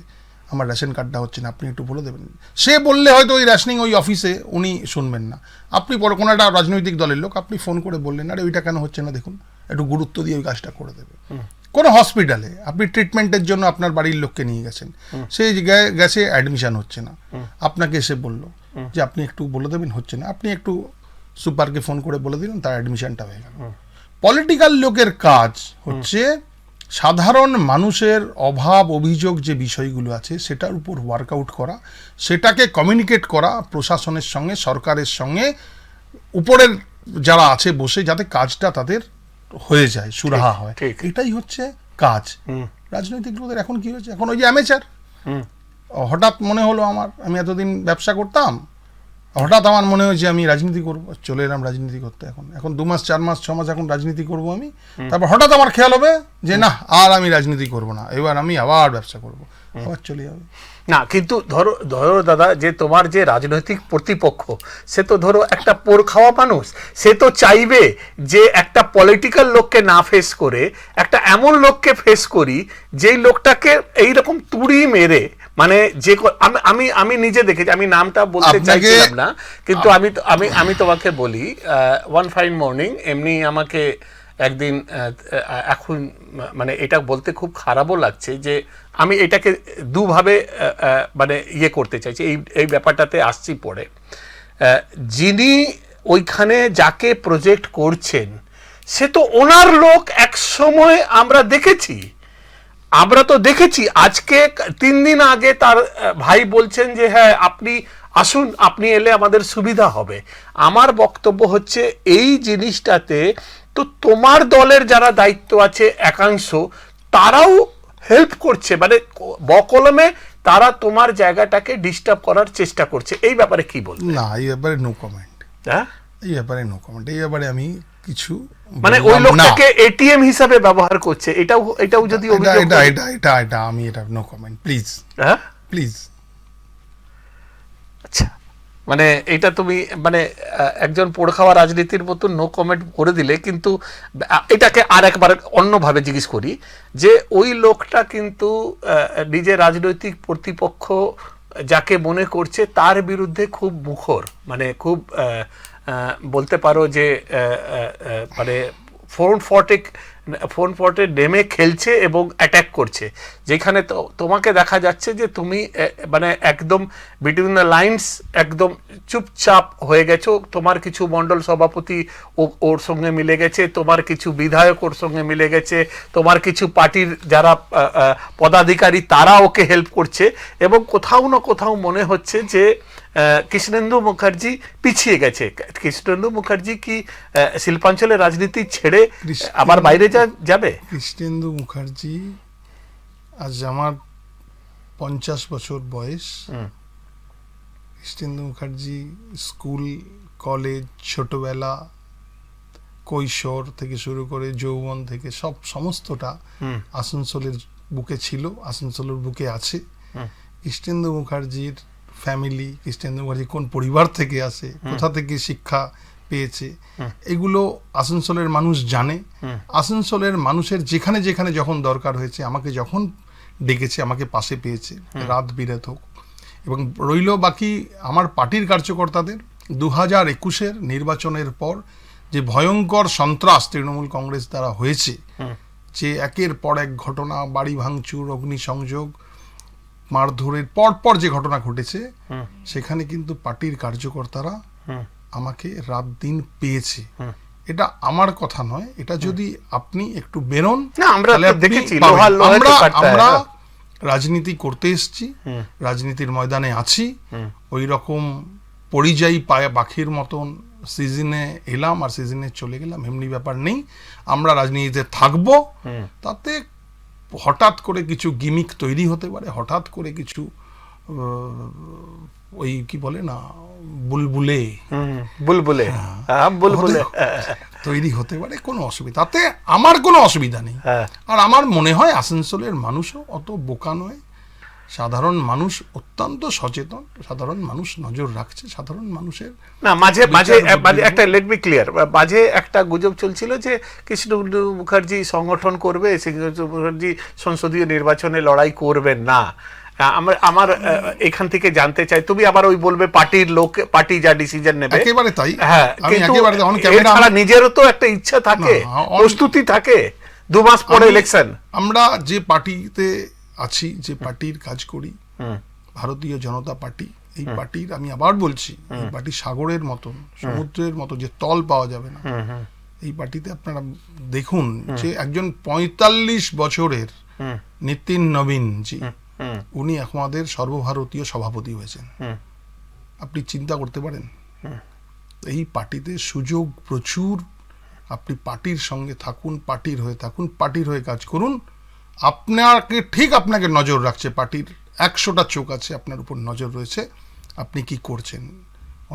আমার রেশন কার্ডটা হচ্ছে না, আপনি একটু বলে দেবেন। সে বললে হয়তো ওই রেশনিং ওই অফিসে উনি শুনবেন না। আপনি পরে কোনো একটা রাজনৈতিক দলের লোক, আপনি ফোন করে বললেন, আরে ওইটা কেন হচ্ছে না দেখুন, একটু গুরুত্ব দিয়ে ওই কাজটা করে দেবে। কোনো হসপিটালে আপনি ট্রিটমেন্টের জন্য আপনার বাড়ির লোককে নিয়ে গেছেন, সেই গেছে অ্যাডমিশন হচ্ছে না, আপনাকে এসে বললো যে আপনি একটু বলে দেবেন, হচ্ছে না, আপনি একটু সুপারকে ফোন করে বলে দিলেন, তার অ্যাডমিশনটা হয়ে গেল। পলিটিক্যাল লোকের কাজ হচ্ছে সাধারণ মানুষের অভাব অভিযোগ যে বিষয়গুলো আছে সেটার উপর ওয়ার্কআউট করা, সেটাকে কমিউনিকেট করা প্রশাসনের সঙ্গে, সরকারের সঙ্গে, উপরের যারা আছে বসে, যাতে কাজটা তাদের হয়ে যায়, সুরাহা হয়। এটাই হচ্ছে কাজ। রাজনৈতিক লোকদের এখন কি হচ্ছে, এখন ওই যে অ্যামেচার, হঠাৎ মনে হলো আমি এতদিন ব্যবসা করতাম, হঠাৎ আমার মনে হয়েছে আমি রাজনীতি করবো, চলে এলাম রাজনীতি করতে। এখন 2 মাস 4 মাস 6 মাস এখন রাজনীতি করব আমি, তারপর হঠাৎ আমার খেয়াল হবে যে না, আর আমি রাজনীতি করব না, এবার আমি আবার ব্যবসা করব, আবার চলে যাবে। না, কিন্তু ধরো দাদা, যে তোমার যে রাজনৈতিক প্রতিপক্ষ, সে তো ধরো একটা পোর খাওয়া মানুষ, সে তো চাইবে যে একটা পলিটিক্যাল লোককে না ফেস করে একটা এমন লোককে ফেস করি, যেই লোকটাকে এইরকম তুড়ি মেরে, মানে যে আমি নিজে দেখেছি, আমি নামটা বলতে চাইছিলাম না, কিন্তু আমি তোমাকে বলি, ওয়ান ফাইন মর্নিং এমনি আমাকে একদিন, এখন মানে এটা বলতে খুব খারাপও লাগছে যে আমি এটাকে দুভাবে মানে করতে চাইছি, এই ব্যাপারটাতে আসছি পরে। যিনি ওইখানে যাকে প্রজেক্ট করছেন, সে তো ওনার লোক, এক সময় আমরা তো দেখেছি। আজকে 3 দিন আগে তার ভাই বলছেন যে হ্যাঁ আপনি আসুন, আপনি এলে আমাদের সুবিধা হবে। আমার বক্তব্য হচ্ছে এই জিনিসটাতে তো তোমার দলের যারা দায়িত্ব আছে একাংশ, তারাও হেল্প করছে, মানে বকলমে তারা তোমার জায়গাটাকে ডিস্টার্ব করার চেষ্টা করছে। এই ব্যাপারে কি বলবো? না, এই ব্যাপারে নো কমেন্ট। হ্যাঁ, এই ব্যাপারে নো কমেন্ট, এই ব্যাপারে আমি কিছু মানে ওই বললাম না। লোকটাকে এটিএম হিসাবে ব্যবহার করছে, এটাও যদি অভিযোগ এটা আমি এটা নো কমেন্ট প্লিজ, হ্যাঁ প্লিজ। আচ্ছা, মানে এটা তুমি মানে একজন পোড় খাওয়া রাজনীতির মতো নো কমেন্ট করে দিলে, কিন্তু এটাকে আর একবার অন্যভাবে জিজ্ঞেস করি যে ওই লোকটা কিন্তু নিজের রাজনৈতিক প্রতিপক্ষ যাকে মনে করছে তার বিরুদ্ধে খুব মুখর, মানে খুব বলতে পারো যে মানে ফোন ফর্টে নেমে খেলছে এবং অ্যাটাক করছে, যেখানে তোমাকে দেখা যাচ্ছে যে তুমি মানে একদম বিটুইন দ্য লাইন্স একদম চুপচাপ হয়ে গেছো। তোমার কিছু মণ্ডল সভাপতি ওর সঙ্গে মিলে গেছে, তোমার কিছু বিধায়ক ওর সঙ্গে মিলে গেছে, তোমার কিছু পার্টির যারা পদাধিকারী তারা ওকে হেল্প করছে, এবং কোথাও না কোথাও মনে হচ্ছে যে কৃষ্ণেন্দু মুখার্জি পিছিয়ে গেছে। কৃষ্ণেন্দু মুখার্জি কি শিল্পাঞ্চলের রাজনীতি ছেড়ে আবার বাইরে যাবে? কৃষ্ণেন্দু মুখার্জি, আজ আমার 50 বছর বয়স। কৃষ্ণেন্দু মুখার্জি স্কুল, কলেজ, ছোটবেলা, কৈশোর থেকে শুরু করে যৌবন থেকে সমস্তটা আসানসোলের বুকে ছিল, আসানসোলের বুকে আছে। কৃষ্ণেন্দু মুখার্জির ফ্যামিলি, কৃষ্ণেন্দু মুখার্জি কোন পরিবার থেকে আসে, কোথা থেকে শিক্ষা পেয়েছে, এগুলো আসানসোলের মানুষ জানে। আসানসোলের মানুষের যেখানে যেখানে যখন দরকার হয়েছে, আমাকে যখন ডেকেছে, আমাকে পাশে পেয়েছে, রাত বিরাত হোক। এবং রইল বাকি আমার পার্টির কার্যকর্তাদের 2021-এর নির্বাচনের পর যে ভয়ঙ্কর সন্ত্রাস তৃণমূল কংগ্রেস দ্বারা হয়েছে, যে একের পর এক ঘটনা, বাড়ি ভাঙচুর, অগ্নিসংযোগ, মারধরের পরপর যে ঘটনা ঘটেছে, সেখানে কিন্তু পার্টির কার্যকর্তারা আমাকে রাত দিন পেয়েছে। এটা আমার কথা নয়, এটা যদি আপনি একটু বেরোন, আমরা দেখেছি আমরা রাজনীতি করতে এসেছি, রাজনীতির ময়দানে আছি, ওই রকম পরিযায়ী পাখির মতন সিজনে এলাম আর সিজনে চলে গেলাম এমনি ব্যাপার নেই। আমরা রাজনীতিতে থাকবো। তাতে হঠাৎ করে কিছু গিমিক তৈরি হতে পারে, হঠাৎ করে কিছু ওই কি বলে না বুলবুলে তৈরি হতে পারে, কোনো অসুবিধা, তাতে আমার কোনো অসুবিধা নেই। আর আমার মনে হয় আসানসোলের মানুষও অত বোকা নয়, সাধারণ মানুষ অত্যন্ত সচেতন, সাধারণ মানুষ নজর রাখছে, সাধারণ মানুষের না মাঝে মাঝে একটা লেট বি ক্লিয়ার, মাঝে একটা গুজব চলছিল যে কৃষ্ণেন্দু মুখার্জি সংগঠন করবে, কৃষ্ণেন্দু মুখার্জি সংসদীয় নির্বাচনে লড়াই করবেন না। আমার এখান থেকে জানতে চাই, তুমি আবার ওই বলবে পার্টির লোক, পার্টি যা ডিসিশন নেবে, একেবারে তাই। হ্যাঁ, এছাড়া নিজেরও তো একটা ইচ্ছা থাকে, প্রস্তুতি থাকে, 2 মাস পরে ইলেকশন। আমরা যে পার্টিতে আছি, যে পার্টির কাজ করি, ভারতীয় জনতা পার্টি, এই পার্টির আমি আবার বলছি, এই পার্টি সাগরের মতন, সমুদ্রের মতো যে তল পাওয়া যাবে না। এই পার্টিতে আপনারা দেখুন যে একজন 45 বছরের নিতিন নবীন জি, উনি আমাদের সর্বভারতীয় সভাপতি হয়েছেন। আপনি চিন্তা করতে পারেন? এই পার্টিতে সুযোগ প্রচুর। আপনি পার্টির সঙ্গে থাকুন, পার্টির হয়ে থাকুন, পার্টির হয়ে কাজ করুন। আপনাকে নজর রাখছে পার্টির, 100টা চোখ আছে আপনার উপর, নজর রয়েছে আপনি কি করছেন।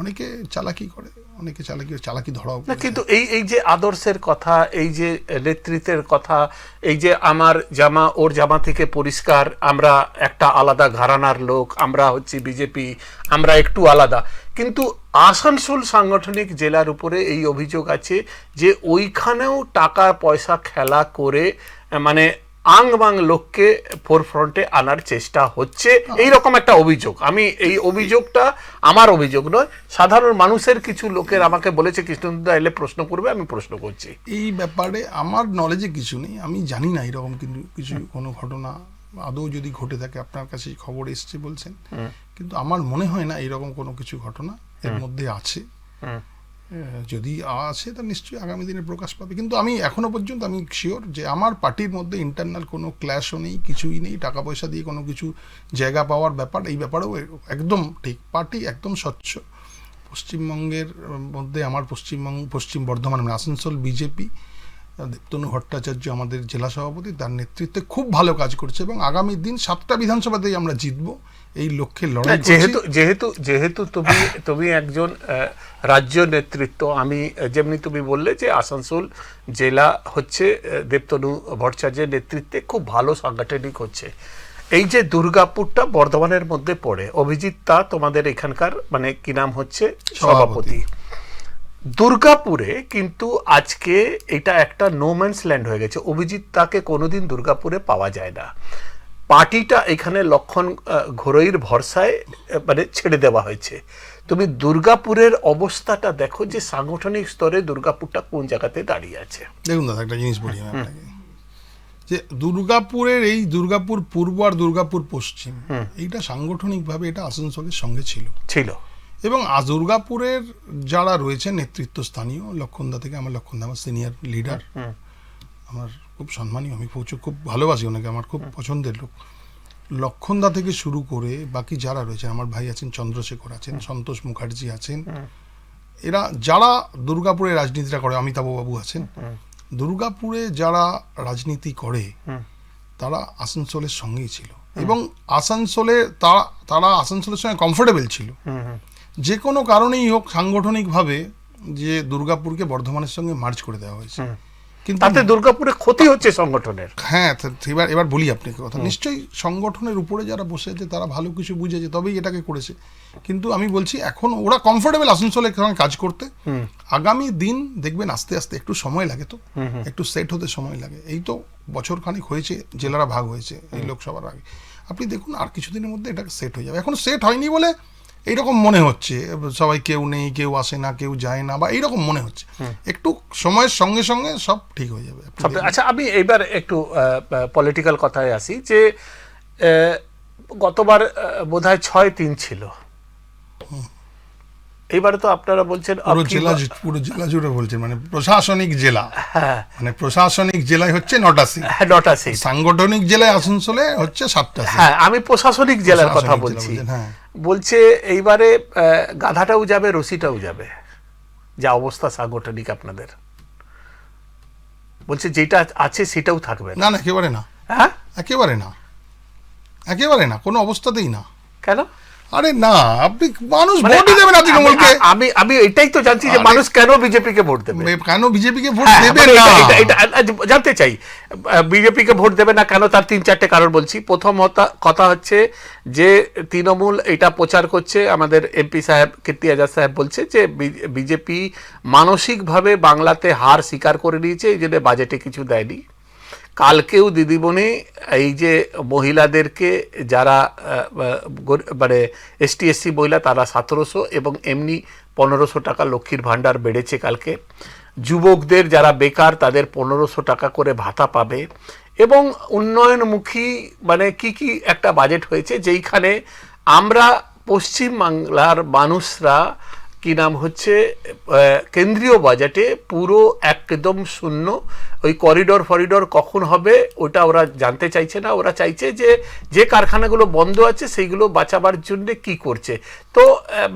অনেকে চালাকি করে, অনেকে চালাকি ধরাও না, কিন্তু এই যে আদর্শের কথা, এই যে নেতৃত্বের কথা, এই যে আমার জামা ওর জামা থেকে পরিষ্কার, আমরা একটা আলাদা ঘরানার লোক, আমরা হচ্ছে বিজেপি, আমরা একটু আলাদা, কিন্তু আসানসোল সাংগঠনিক জেলার উপরে এই অভিযোগ আছে যে ওইখানেও টাকা পয়সা খেলা করে মানে আংবাং লোককে ফোরফ্রন্টে আনার চেষ্টা হচ্ছে, এইরকম একটা অভিযোগ। আমি এই অভিযোগটা আমার অভিযোগ নয়, সাধারণ মানুষের কিছু লোকের আমাকে বলেছে কৃষ্ণেন্দু এলে প্রশ্ন করবে, আমি প্রশ্ন করছি। এই ব্যাপারে আমার নলেজে কিছু নেই, আমি জানি না এরকম কিন্তু কিছু কোনো ঘটনা আদৌ যদি ঘটে থাকে, আপনার কাছে খবর এসছে বলছেন, কিন্তু আমার মনে হয় না এরকম কোনো কিছু ঘটনা এর মধ্যে আছে। যদি আছে তা নিশ্চয়ই আগামী দিনে প্রকাশ পাবে, কিন্তু আমি এখনো পর্যন্ত আমি শিওর যে আমার পার্টির মধ্যে ইন্টারনাল কোনো ক্ল্যাশও নেই, কিছুই নেই, টাকা পয়সা দিয়ে কোনো কিছু জায়গা পাওয়ার ব্যাপার, এই ব্যাপারেও একদম ঠিক, পার্টি একদম স্বচ্ছ। পশ্চিমবঙ্গের মধ্যে আমার পশ্চিম বর্ধমান মানে আসানসোল বিজেপি দেবতনু ভট্টাচার্য আমাদের জেলা সভাপতি, তার নেতৃত্বে খুব ভালো কাজ করছে এবং আগামী দিন 7টা বিধানসভাতেই আমরা জিতবো এই লক্ষ্যে লড়াই করছি। যেহেতু তুমি একজন রাজ্য নেতৃত্ব, আমি যেমনি তুমি বললে যে আসানসোল জেলা হচ্ছে দেবতনু ভট্টাচার্যের নেতৃত্বে খুব ভালো সাংগঠনিক হচ্ছে। এই যে দুর্গাপুরটা বর্ধমানের মধ্যে পড়ে, অভিজিৎ তা তোমাদের এখানকার মানে কি নাম হচ্ছে সভাপতি। দুর্গাপুরে কিন্তু আজকে এটা একটা নোম্যান্স ল্যান্ড হয়ে গেছে। অভিজিৎ তাকে কোনোদিন দুর্গাপুরে পাওয়া যায় না। পার্টিটা এখানে লক্ষণ ঘোরইর ভরসায় মানে ছেড়ে দেওয়া হয়েছে। তুমি দুর্গাপুরের অবস্থাটা দেখো যে সাংগঠনিক স্তরে দুর্গাপুরটা কোন জায়গাতে দাঁড়িয়ে আছে। দেখুন দাদা, একটা জিনিস বলি আমি আপনাকে, যে দুর্গাপুরের এই দুর্গাপুর পূর্ব আর দুর্গাপুর পশ্চিম, এইটা সাংগঠনিকভাবে এটা আসানসোলের সঙ্গে ছিল এবং দুর্গাপুরের যারা রয়েছে নেতৃত্ব স্থানীয়, লক্ষণদা থেকে, আমার লক্ষণদা আমার সিনিয়র লিডার, আমার খুব সম্মানীয়, আমি খুব ভালোবাসি ওনাকে, আমার খুব পছন্দের লোক। লক্ষণদা থেকে শুরু করে বাকি যারা রয়েছে, আমার ভাই আছেন চন্দ্রশেখর আছেন, সন্তোষ মুখার্জি আছেন, এরা যারা দুর্গাপুরে রাজনীতিটা করে, অমিতাভ বাবু আছেন, দুর্গাপুরে যারা রাজনীতি করে তারা আসানসোলের সঙ্গেই ছিল এবং আসানসোলে তারা আসানসোলের সঙ্গে কমফোর্টেবল ছিল। যে কোনো কারণেই হোক সাংগঠনিকভাবে যে দুর্গাপুরকে বর্ধমানের সঙ্গে মার্জ করে দেওয়া হয়েছে, কিন্তু তাতে দুর্গাপুরে ক্ষতি হচ্ছে সংগঠনের। হ্যাঁ, এবার বলি আপনাকে কথা, নিশ্চয়ই সংগঠনের উপরে যারা বসে আছে তারা ভালো কিছু বুঝেছে তবেই এটাকে করেছে, কিন্তু আমি বলছি এখন ওরা কমফোর্টেবল আসানসোলে কাজ করতে। আগামী দিন দেখবেন আস্তে আস্তে, একটু সময় লাগে, তো একটু সেট হতে সময় লাগে। এই তো বছর খানিক হয়েছে জেলারা ভাগ হয়েছে এই লোকসভার আগে, আপনি দেখুন আর কিছুদিনের মধ্যে এটা সেট হয়ে যাবে। এখন সেট হয়নি বলে এইরকম মনে হচ্ছে, সবাই কেউ নেই, কেউ আসে না, কেউ যায় না, বা এইরকম মনে হচ্ছে। একটু সময়ের সঙ্গে সঙ্গে সব ঠিক হয়ে যাবে। আচ্ছা, আমি এইবার একটু পলিটিক্যাল কথায় আসি যে গতবার বোধহয় 6-3 ছিল, এইবারে তো আপনারা বলছেন পুরো জেলা জুড়ে বলছেন, মানে প্রশাসনিক জেলা, মানে প্রশাসনিক জেলায় হচ্ছে 9টা সিট, সাংগঠনিক জেলায় আসানসোলে হচ্ছে 7টা সিট। হ্যাঁ, আমি প্রশাসনিক জেলার কথা বলছি। বলছে এইবারে গাধাটাও যাবে, রশিটাও যাবে, যা অবস্থা সাংগঠনিক আপনাদের। বলছে যেটা আছে সেটাও থাকবে না। না, একেবারে না। হ্যাঁ, একেবারে না, কোনো অবস্থাতেই না। কেন? আরে না, আপনি মানুষ ভোটই দেবে না তৃণমূলকে। আমি এটাই তো জানছি যে মানুষ কেন বিজেপিকে ভোট দেবে, কেন বিজেপিকে ভোট দেবে না, এটা জানতে চাই। বিজেপিকে ভোট দেবে না কেন, তার 3-4টে কারণ বলছি। প্রথম কথা হচ্ছে যে তৃণমূল এটা প্রচার করছে, আমাদের এমপি সাহেব কীর্তি আজাদ সাহেব বলছে যে বিজেপি মানসিকভাবে বাংলাতে হার স্বীকার করে নিয়েছে, এই জন্য বাজেটে কিছু দেয়নি। কালকেও দিদিমণি এই যে মহিলাদেরকে যারা মানে ST/SC মহিলা, তারা 1700 এবং এমনি 1500 টাকা লক্ষ্মীর ভাণ্ডার বেড়েছে কালকে। যুবকদের যারা বেকার তাদের 1500 টাকা করে ভাতা পাবে এবং উন্নয়নমুখী মানে কি একটা বাজেট হয়েছে, যেইখানে আমরা পশ্চিমবাংলার মানুষরা কি নাম হচ্ছে কেন্দ্রীয় বাজেটে পুরো একদম শূন্য। ওই করিডর কখন হবে ওটা ওরা জানতে চাইছে না। ওরা চাইছে যে কারখানাগুলো বন্ধ আছে সেইগুলো বাঁচাবার জন্য কি করছে। তো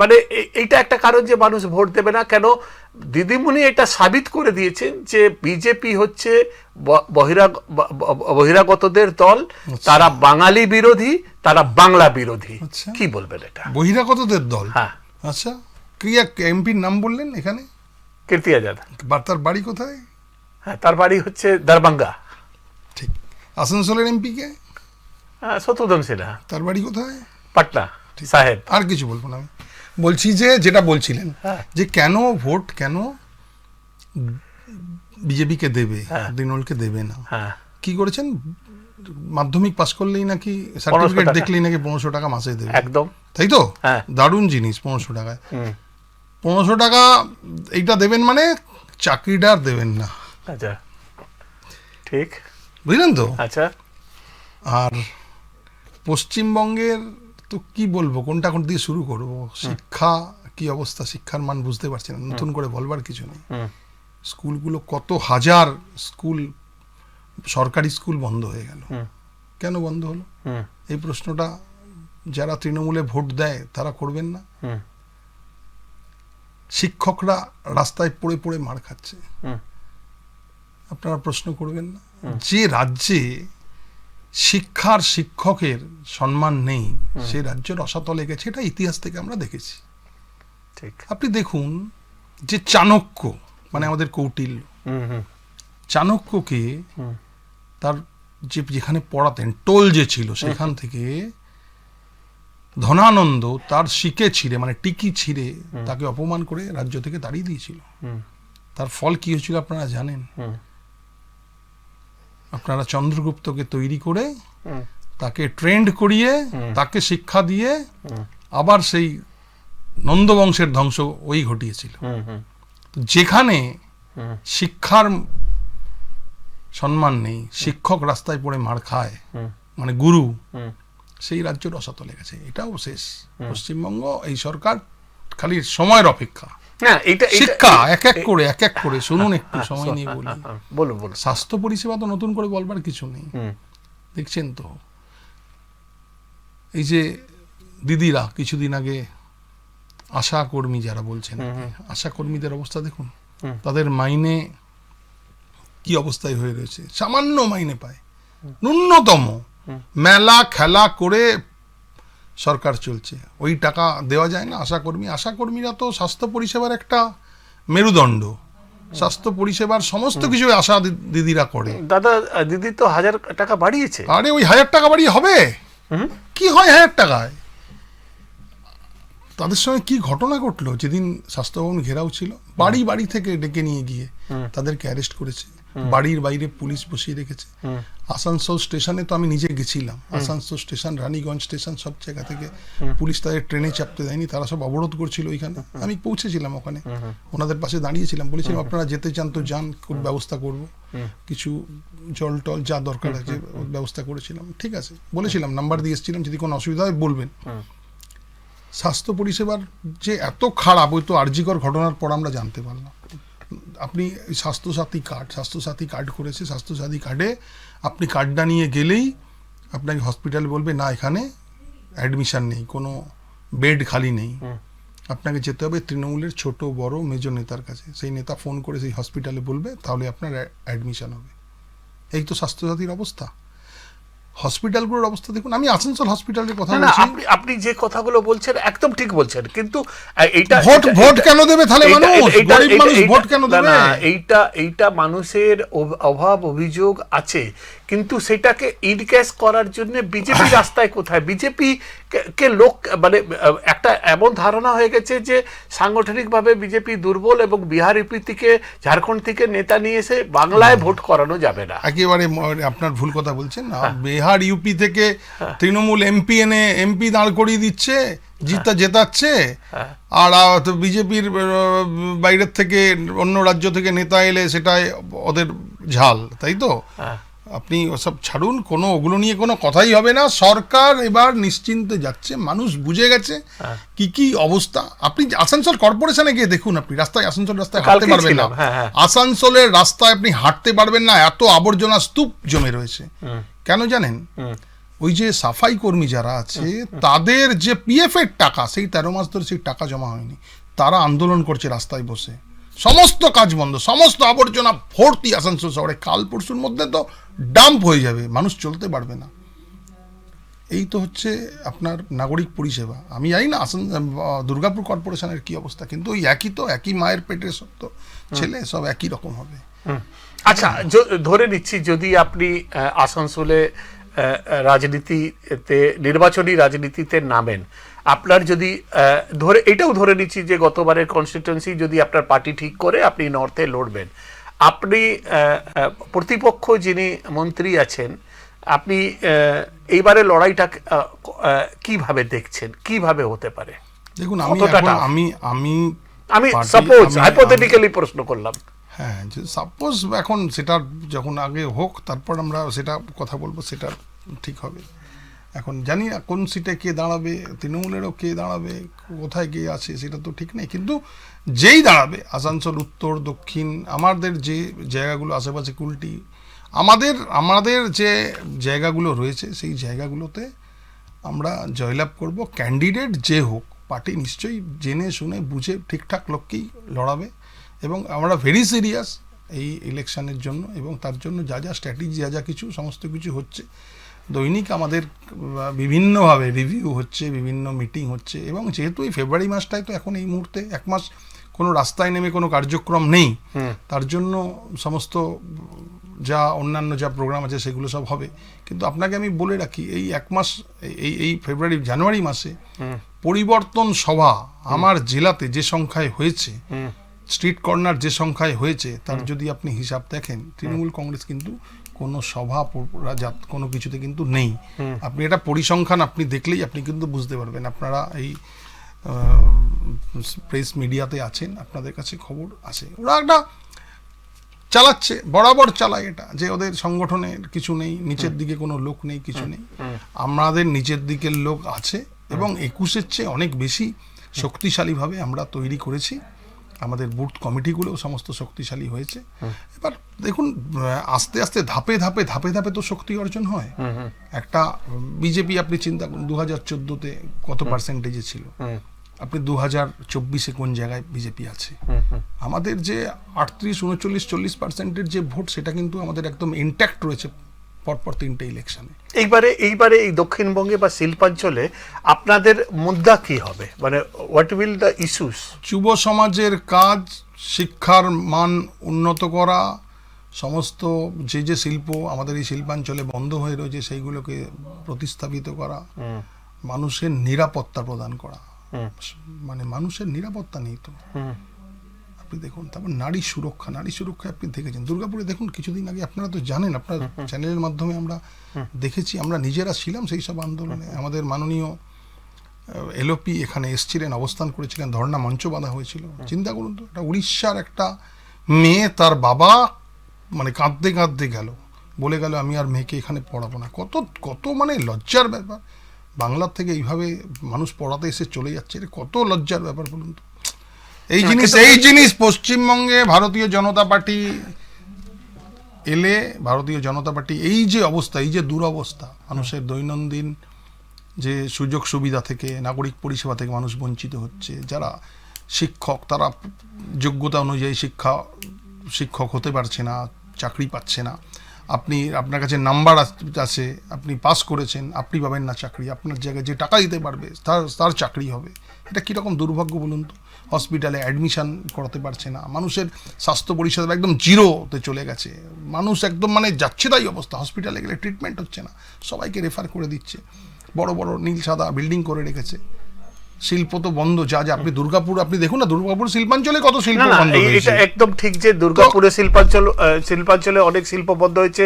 মানে এইটা একটা কারণ যে মানুষ ভোট দেবে না। কেন? দিদিমণি এটা সাবিত করে দিয়েছেন যে বিজেপি হচ্ছে বহিরাগতদের দল, তারা বাঙালি বিরোধী, তারা বাংলা বিরোধী। কি বলবেন এটা? বহিরাগতদের দল? হ্যাঁ। আচ্ছা, এমপির নাম বললেন এখানে? কীর্তি আজাদ। তার বাড়ি কোথায়? হ্যাঁ, তার বাড়ি হচ্ছে দারবাঙ্গা। ঠিক। আসানসোলের এমপি কে? শত্রুঘ্ন সিনহা। তার বাড়ি কোথায়? পাটনা সাহেব। আর কিছু বলবো না, আমি বলছি যে যেটা বলছিলেন যে কেন ভোট কেন বিজেপিকে দেবে, তৃণমূলকে দেবে না। কি করেছেন? মাধ্যমিক পাস করলেই নাকি, সার্টিফিকেট দেখলেই নাকি 1500 টাকা মাসে দেবে। একদম তাই তো? দারুণ জিনিস। 1500 টাকায় 1500 টাকা এইটা দেবেন মানে চাকরিদার দেবেন না। আচ্ছা, ঠিক, বুঝলেন তো? আচ্ছা। আর পশ্চিমবঙ্গের তো কি বলবো, কোনটা কোন দিয়ে শুরু করবো? শিক্ষা কি অবস্থা, শিক্ষার মান বুঝতে পারছি না, নতুন করে বলবার কিছু নেই। স্কুলগুলো, কত হাজার স্কুল, সরকারি স্কুল বন্ধ হয়ে গেল। কেন বন্ধ হলো? এই প্রশ্নটা যারা তৃণমূলে ভোট দেয় তারা করবেন না? শিক্ষকরা রাস্তায় পড়ে পড়ে মার খাচ্ছে। আপনারা প্রশ্ন করবেন না? যে রাজ্যে শিক্ষার শিক্ষকের সম্মান নেই সে রাজ্য রসাতলে গেছে, এটা ইতিহাস থেকে আমরা দেখেছি। ঠিক। আপনি দেখুন যে চাণক্য মানে আমাদের কৌটিল্য, চাণক্যকে তার যেখানে পড়াতেন টোল যে ছিল সেখান থেকে ধনানন্দ তার শিকে ছিঁড়ে মানে টিকি ছিঁড়ে তাকে অপমান করে রাজ্য থেকে তাড়িয়ে দিয়েছিল। তার ফল কি হয়েছিল আপনারা জানেন? আপনারা চন্দ্রগুপ্তকে তৈরি করে তাকে ট্রেন্ড করিয়ে তাকে শিক্ষা দিয়ে আবার সেই নন্দবংশের ধ্বংস ওই ঘটিয়েছিল। যেখানে শিক্ষার সম্মান নেই, শিক্ষক রাস্তায় পড়ে মার খায় মানে গুরু, সেই রাজ্য রসাতলে গেছে। এটাও শেষ। পশ্চিমবঙ্গ এই সরকার খালি সময়ের অপেক্ষা। না, এটা শিক্ষা এক এক করে শুনুন, একটু সময় নিয়ে বলি। বলুন। স্বাস্থ্য পরিষেবা তো নতুন করে বলবার কিছু নেই, দেখছেন তো। এই যে দিদিরা কিছুদিন আগে আশা কর্মী যারা বলছেন, আশা কর্মীদের অবস্থা দেখুন, তাদের মাইনে কি অবস্থায় হয়ে রয়েছে। সামান্য মাইনে পায়, ন্যূনতম মেলা খেলা করে সরকার চলছে, ওই টাকা দেওয়া যায় না। আশাকর্মীরা তো স্বাস্থ্য পরিষেবার একটা মেরুদণ্ড, স্বাস্থ্য পরিষেবার সমস্ত কিছু আশা দিদিরা করে। দাদা দিদি তো 1000 টাকা বাড়িয়েছে। আরে ওই 1000 টাকা বাড়িয়ে হবে? কি হয় 1000 টাকায়? তাদের সঙ্গে কি ঘটনা ঘটলো যেদিন স্বাস্থ্যভবন ঘেরাও ছিল, বাড়ি থেকে ডেকে নিয়ে গিয়ে তাদেরকে অ্যারেস্ট করেছে, বাড়ির বাইরে পুলিশ বসিয়ে রেখেছে। আসানসোল স্টেশনে তো আমি নিজে গেছিলাম, আসানসোল স্টেশন, রানীগঞ্জ স্টেশন, সব জায়গা থেকে পুলিশ তাদের ট্রেনে চাপতে দেয়নি, তারা সব অবরোধ করছিল ওইখানে। আমি পৌঁছেছিলাম ওখানে, ওনাদের পাশে দাঁড়িয়েছিলাম, বলেছিলাম আপনারা যেতে চান তো যান, খুব ব্যবস্থা করব, কিছু জল টল যা দরকার আছে ব্যবস্থা করেছিলাম, ঠিক আছে বলেছিলাম, নাম্বার দিয়ে এসেছিলাম, যদি কোনো অসুবিধা হয় বলবেন। স্বাস্থ্য পরিষেবার যে এত খারাপ, ওই তো আরজিকর ঘটনার পর আমরা জানতে পারলাম। আপনি স্বাস্থ্যসাথী কার্ড করেছে, স্বাস্থ্যসাথী কার্ডে আপনি কার্ডটা নিয়ে গেলেই আপনাকে হসপিটাল বলবে না এখানে অ্যাডমিশন নেই, কোনো বেড খালি নেই, আপনাকে যেতে হবে তৃণমূলের ছোট বড় মেজো নেতার কাছে, সেই নেতা ফোন করে সেই হসপিটালে বলবে, তাহলে আপনার অ্যাডমিশন হবে। এই তো স্বাস্থ্যসাথীর অবস্থা। হসপিটালগুলোর অবস্থা দেখুন, আমি আসানসোল হসপিটালের কথা বলছি। আপনি যে কথাগুলো বলছেন একদম ঠিক বলছেন, কিন্তু এইটা ভোট কেন দেবে তাহলে মানুষ? গরিব মানুষ ভোট কেন দেবে? এইটা মানুষের অভাব অভিযোগ আছে, কিন্তু সেটাকে ইনক্যাশ করার জন্য বিজেপি রাস্তায় কোথায়? বিজেপি কে লোক মানে একটা এমন ধারণা হয়ে গেছে যে সাংগঠনিকভাবে বিজেপি দুর্বল এবং বিহার ইউপি থেকে ঝাড়খণ্ড থেকে নেতা নিয়ে এসে বাংলায় ভোট করানো যাবে না। একেবারে আপনার ভুল কথা বলছেন না। বিহার ইউপি থেকে তৃণমূল এমপি দাঁড় করিয়ে দিচ্ছে, জেতাচ্ছে, আর বিজেপির বাইরের থেকে অন্য রাজ্য থেকে নেতা এলে সেটাই ওদের ঝাল, তাই তো? আপনি ওসব ছাড়ুন, কোনো ওগুলো নিয়ে কোনো কথাই হবে না। সরকার এবার নিশ্চিন্তে যাচ্ছে, মানুষ বুঝে গেছে কি অবস্থা। আপনি আসানসোল কর্পোরেশনে গিয়ে দেখুন, আপনি আসানসোল রাস্তায় হাঁটতে পারবেন না, আসানসোলের রাস্তায় আপনি হাঁটতে পারবেন না, এত আবর্জনা স্তূপ জমে রয়েছে। কেন জানেন? ওই যে সাফাই কর্মী যারা আছে তাদের যে পিএফ এর টাকা, সেই 13 মাস ধরে সেই টাকা জমা হয়নি, তারা আন্দোলন করছে রাস্তায় বসে, সমস্ত কাজ বন্ধ, সমস্ত আবর্জনা ভর্তি আসানসোল শহরে। কাল পরশুর মধ্যে তো ডাম্প হয়ে যাবে, মানুষ চলতে পারবে না। এই তো হচ্ছে আপনার নাগরিক পরিষেবা। আমি জানি না দুর্গাপুর কর্পোরেশনের কি অবস্থা, কিন্তু ওই একই মায়ের পেটের সব তো ছেলে, সব একই রকম হবে। আচ্ছা, ধরে নিচ্ছি যদি আপনি আসানসোলে রাজনীতিতে, নির্বাচনী রাজনীতিতে নামেন, আপনার যদি এটাও ধরে নিচ্ছি যে গতবারের কনস্টিটিউয়েন্সি যদি আপনার পার্টি ঠিক করে আপনি নর্থে লড়বেন, আপনি প্রতিপক্ষ যিনি মন্ত্রী আছেন, আপনি এইবারে লড়াইটা কিভাবে দেখছেন, কিভাবে হতে পারে? দেখুন, আমি সাপোজ হাইপোথেটিক্যালি প্রশ্ন করলাম। হ্যাঁ, সাপোজ এখন সেটা যখন আগে হোক, তারপর আমরা সেটা কথা বলবো, সেটা ঠিক হবে। এখন জানি না কোন সিটে কে দাঁড়াবে, তৃণমূলেরও কে দাঁড়াবে, কোথায় কে আছে সেটা তো ঠিক নেই, কিন্তু যেই দাঁড়াবে, আসানসোল উত্তর দক্ষিণ আমাদের যে জায়গাগুলো আশেপাশে কুলটি, আমাদের যে জায়গাগুলো রয়েছে সেই জায়গাগুলোতে আমরা জয়লাভ করব। ক্যান্ডিডেট যে হোক, পার্টি নিশ্চয়ই জেনে শুনে বুঝে ঠিকঠাক লোককেই লড়াবে, এবং আমরা ভেরি সিরিয়াস এই ইলেকশনের জন্য, এবং তার জন্য যা যা স্ট্র্যাটেজি, যা যা কিছু সমস্ত কিছু হচ্ছে। দৈনিক আমাদের বিভিন্নভাবে রিভিউ হচ্ছে, বিভিন্ন মিটিং হচ্ছে, এবং যেহেতু এই ফেব্রুয়ারি মাসটায় তো এখন এই মুহূর্তে 1 মাস কোনো রাস্তায় নেমে কোনো কার্যক্রম নেই, তার জন্য সমস্ত যা অন্যান্য যা প্রোগ্রাম আছে সেগুলো সব হবে। কিন্তু আপনাকে আমি বলে রাখি, এই 1 মাস, এই জানুয়ারি মাসে পরিবর্তন সভা আমার জেলাতে যে সংখ্যায় হয়েছে, স্ট্রিট কর্নার যে সংখ্যায় হয়েছে, তার যদি আপনি হিসাব দেখেন, তৃণমূল কংগ্রেস কিন্তু কোনো সভা কোনো কিছুতে কিন্তু নেই। আপনি এটা পরিসংখ্যান আপনি দেখলেই আপনি কিন্তু বুঝতে পারবেন। আপনারা এই প্রেস মিডিয়াতে আছেন, আপনাদের কাছে খবর আছে, ওরা একটা চালাচ্ছে, বরাবর চালায় এটা, যে ওদের সংগঠনের কিছু নেই, নিচের দিকে কোনো লোক নেই, কিছু নেই। আমাদের নিচের দিকের লোক আছে, এবং 21-এর চেয়ে অনেক বেশি শক্তিশালীভাবে আমরা তৈরি করেছি। আমাদের বুথ কমিটিগুলোও সমস্ত শক্তিশালী হয়েছে। এবার দেখুন, আস্তে আস্তে ধাপে ধাপে ধাপে ধাপে তো শক্তি অর্জন হয়। একটা বিজেপি আপনি চিন্তা করুন, 2014-তে কত পার্সেন্টেজে ছিল, আপনি 2024-এ কোন জায়গায় বিজেপি আছে। আমাদের যে 38, 39, 40% যে ভোট, সেটা কিন্তু আমাদের একদম ইনট্যাক্ট রয়েছে পরপর 3টে ইলেকশনে। এইবারে এই দক্ষিণবঙ্গে বা শিল্পাঞ্চলে আপনাদের মুদ্রা কি হবে, মানে হোয়াট উইল দ্য ইস্যুস? যুব সমাজের কাজ, শিক্ষার মান উন্নত করা, সমস্ত যে শিল্প আমাদের এই শিল্পাঞ্চলে বন্ধ হয়ে রয়েছে সেইগুলোকে প্রতিস্থাপিত করা, মানুষের নিরাপত্তা প্রদান করা। মানে মানুষের নিরাপত্তা নেই তো, আপনি দেখুন। তারপর নারী সুরক্ষা আপনি দেখেছেন দুর্গাপুরে। দেখুন, কিছুদিন আগে আপনারা তো জানেন, আপনার চ্যানেলের মাধ্যমে আমরা দেখেছি, আমরা নিজেরা ছিলাম সেই সব আন্দোলনে। আমাদের মাননীয় এলওপি এখানে এসছিলেন, অবস্থান করেছিলেন, ধর্ণা মঞ্চ বাঁধা হয়েছিল। চিন্তা করুন তো, একটা উড়িষ্যার একটা মেয়ে, তার বাবা মানে কাঁদতে কাঁদতে গেল, বলে গেল আমি আর মেয়েকে এখানে পড়াবো না। কত কত মানে লজ্জার ব্যাপার। বাংলার থেকে এইভাবে মানুষ পড়াতে এসে চলে যাচ্ছে, এটা কত লজ্জার ব্যাপার বলুন তো। এই জিনিস পশ্চিমবঙ্গে ভারতীয় জনতা পার্টি এলে, ভারতীয় জনতা পার্টি এই যে অবস্থা, এই যে দুরবস্থা, মানুষের দৈনন্দিন যে সুযোগ সুবিধা থেকে, নাগরিক পরিষেবা থেকে মানুষ বঞ্চিত হচ্ছে। যারা শিক্ষক, তারা যোগ্যতা অনুযায়ী শিক্ষক হতে পারছে না, চাকরি পাচ্ছে না। আপনার কাছে নাম্বার আছে, আপনি পাস করেছেন, আপনি পাবেন না চাকরি। আপনার জায়গায় যে টাকা দিতে পারবে তার চাকরি হবে। এটা কীরকম দুর্ভাগ্য বলুন তো। হসপিটালে অ্যাডমিশন করাতে পারছে না, মানুষের স্বাস্থ্য পরিষেবা একদম জিরোতে চলে গেছে। মানুষ একদম মানে যাচ্ছে তাই অবস্থা। হসপিটালে গেলে ট্রিটমেন্ট হচ্ছে না, সবাইকে রেফার করে দিচ্ছে। বড় বড় নীল সাদা বিল্ডিং করে রেখেছে। শিল্প তো বন্ধ। যা আপনি দুর্গাপুর, আপনি দেখুন না, দুর্গাপুর শিল্পাঞ্চলে কত শিল্প বন্ধ হয়েছে। এটা একদম ঠিক যে দুর্গাপুরে শিল্পাঞ্চলে অনেক শিল্প বন্ধ হয়েছে,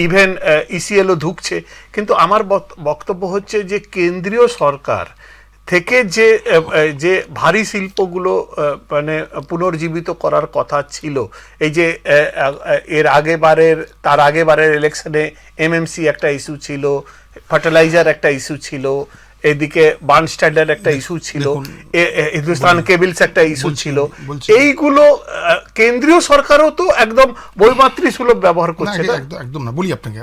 ইভেন ইসিএলও ঢুকছে। কিন্তু আমার বক্তব্য হচ্ছে যে কেন্দ্রীয় সরকার থেকে যে ভারী শিল্পগুলো মানে পুনর্জীবিত করার কথা ছিল, এই যে তার আগেবারের ইলেকশনে এমএমসি একটা ইস্যু ছিল, ফার্টিলাইজার একটা ইস্যু ছিল, এদিকে বার্নস্ট্যান্ডের একটা ইস্যু ছিল, হিন্দুস্তান কেবলস একটা ইস্যু ছিল। এইগুলো কেন্দ্রীয় সরকারও তো একদম বৈমাতৃক সুলভ ব্যবহার করছে। একদম না, বলি আপনাকে।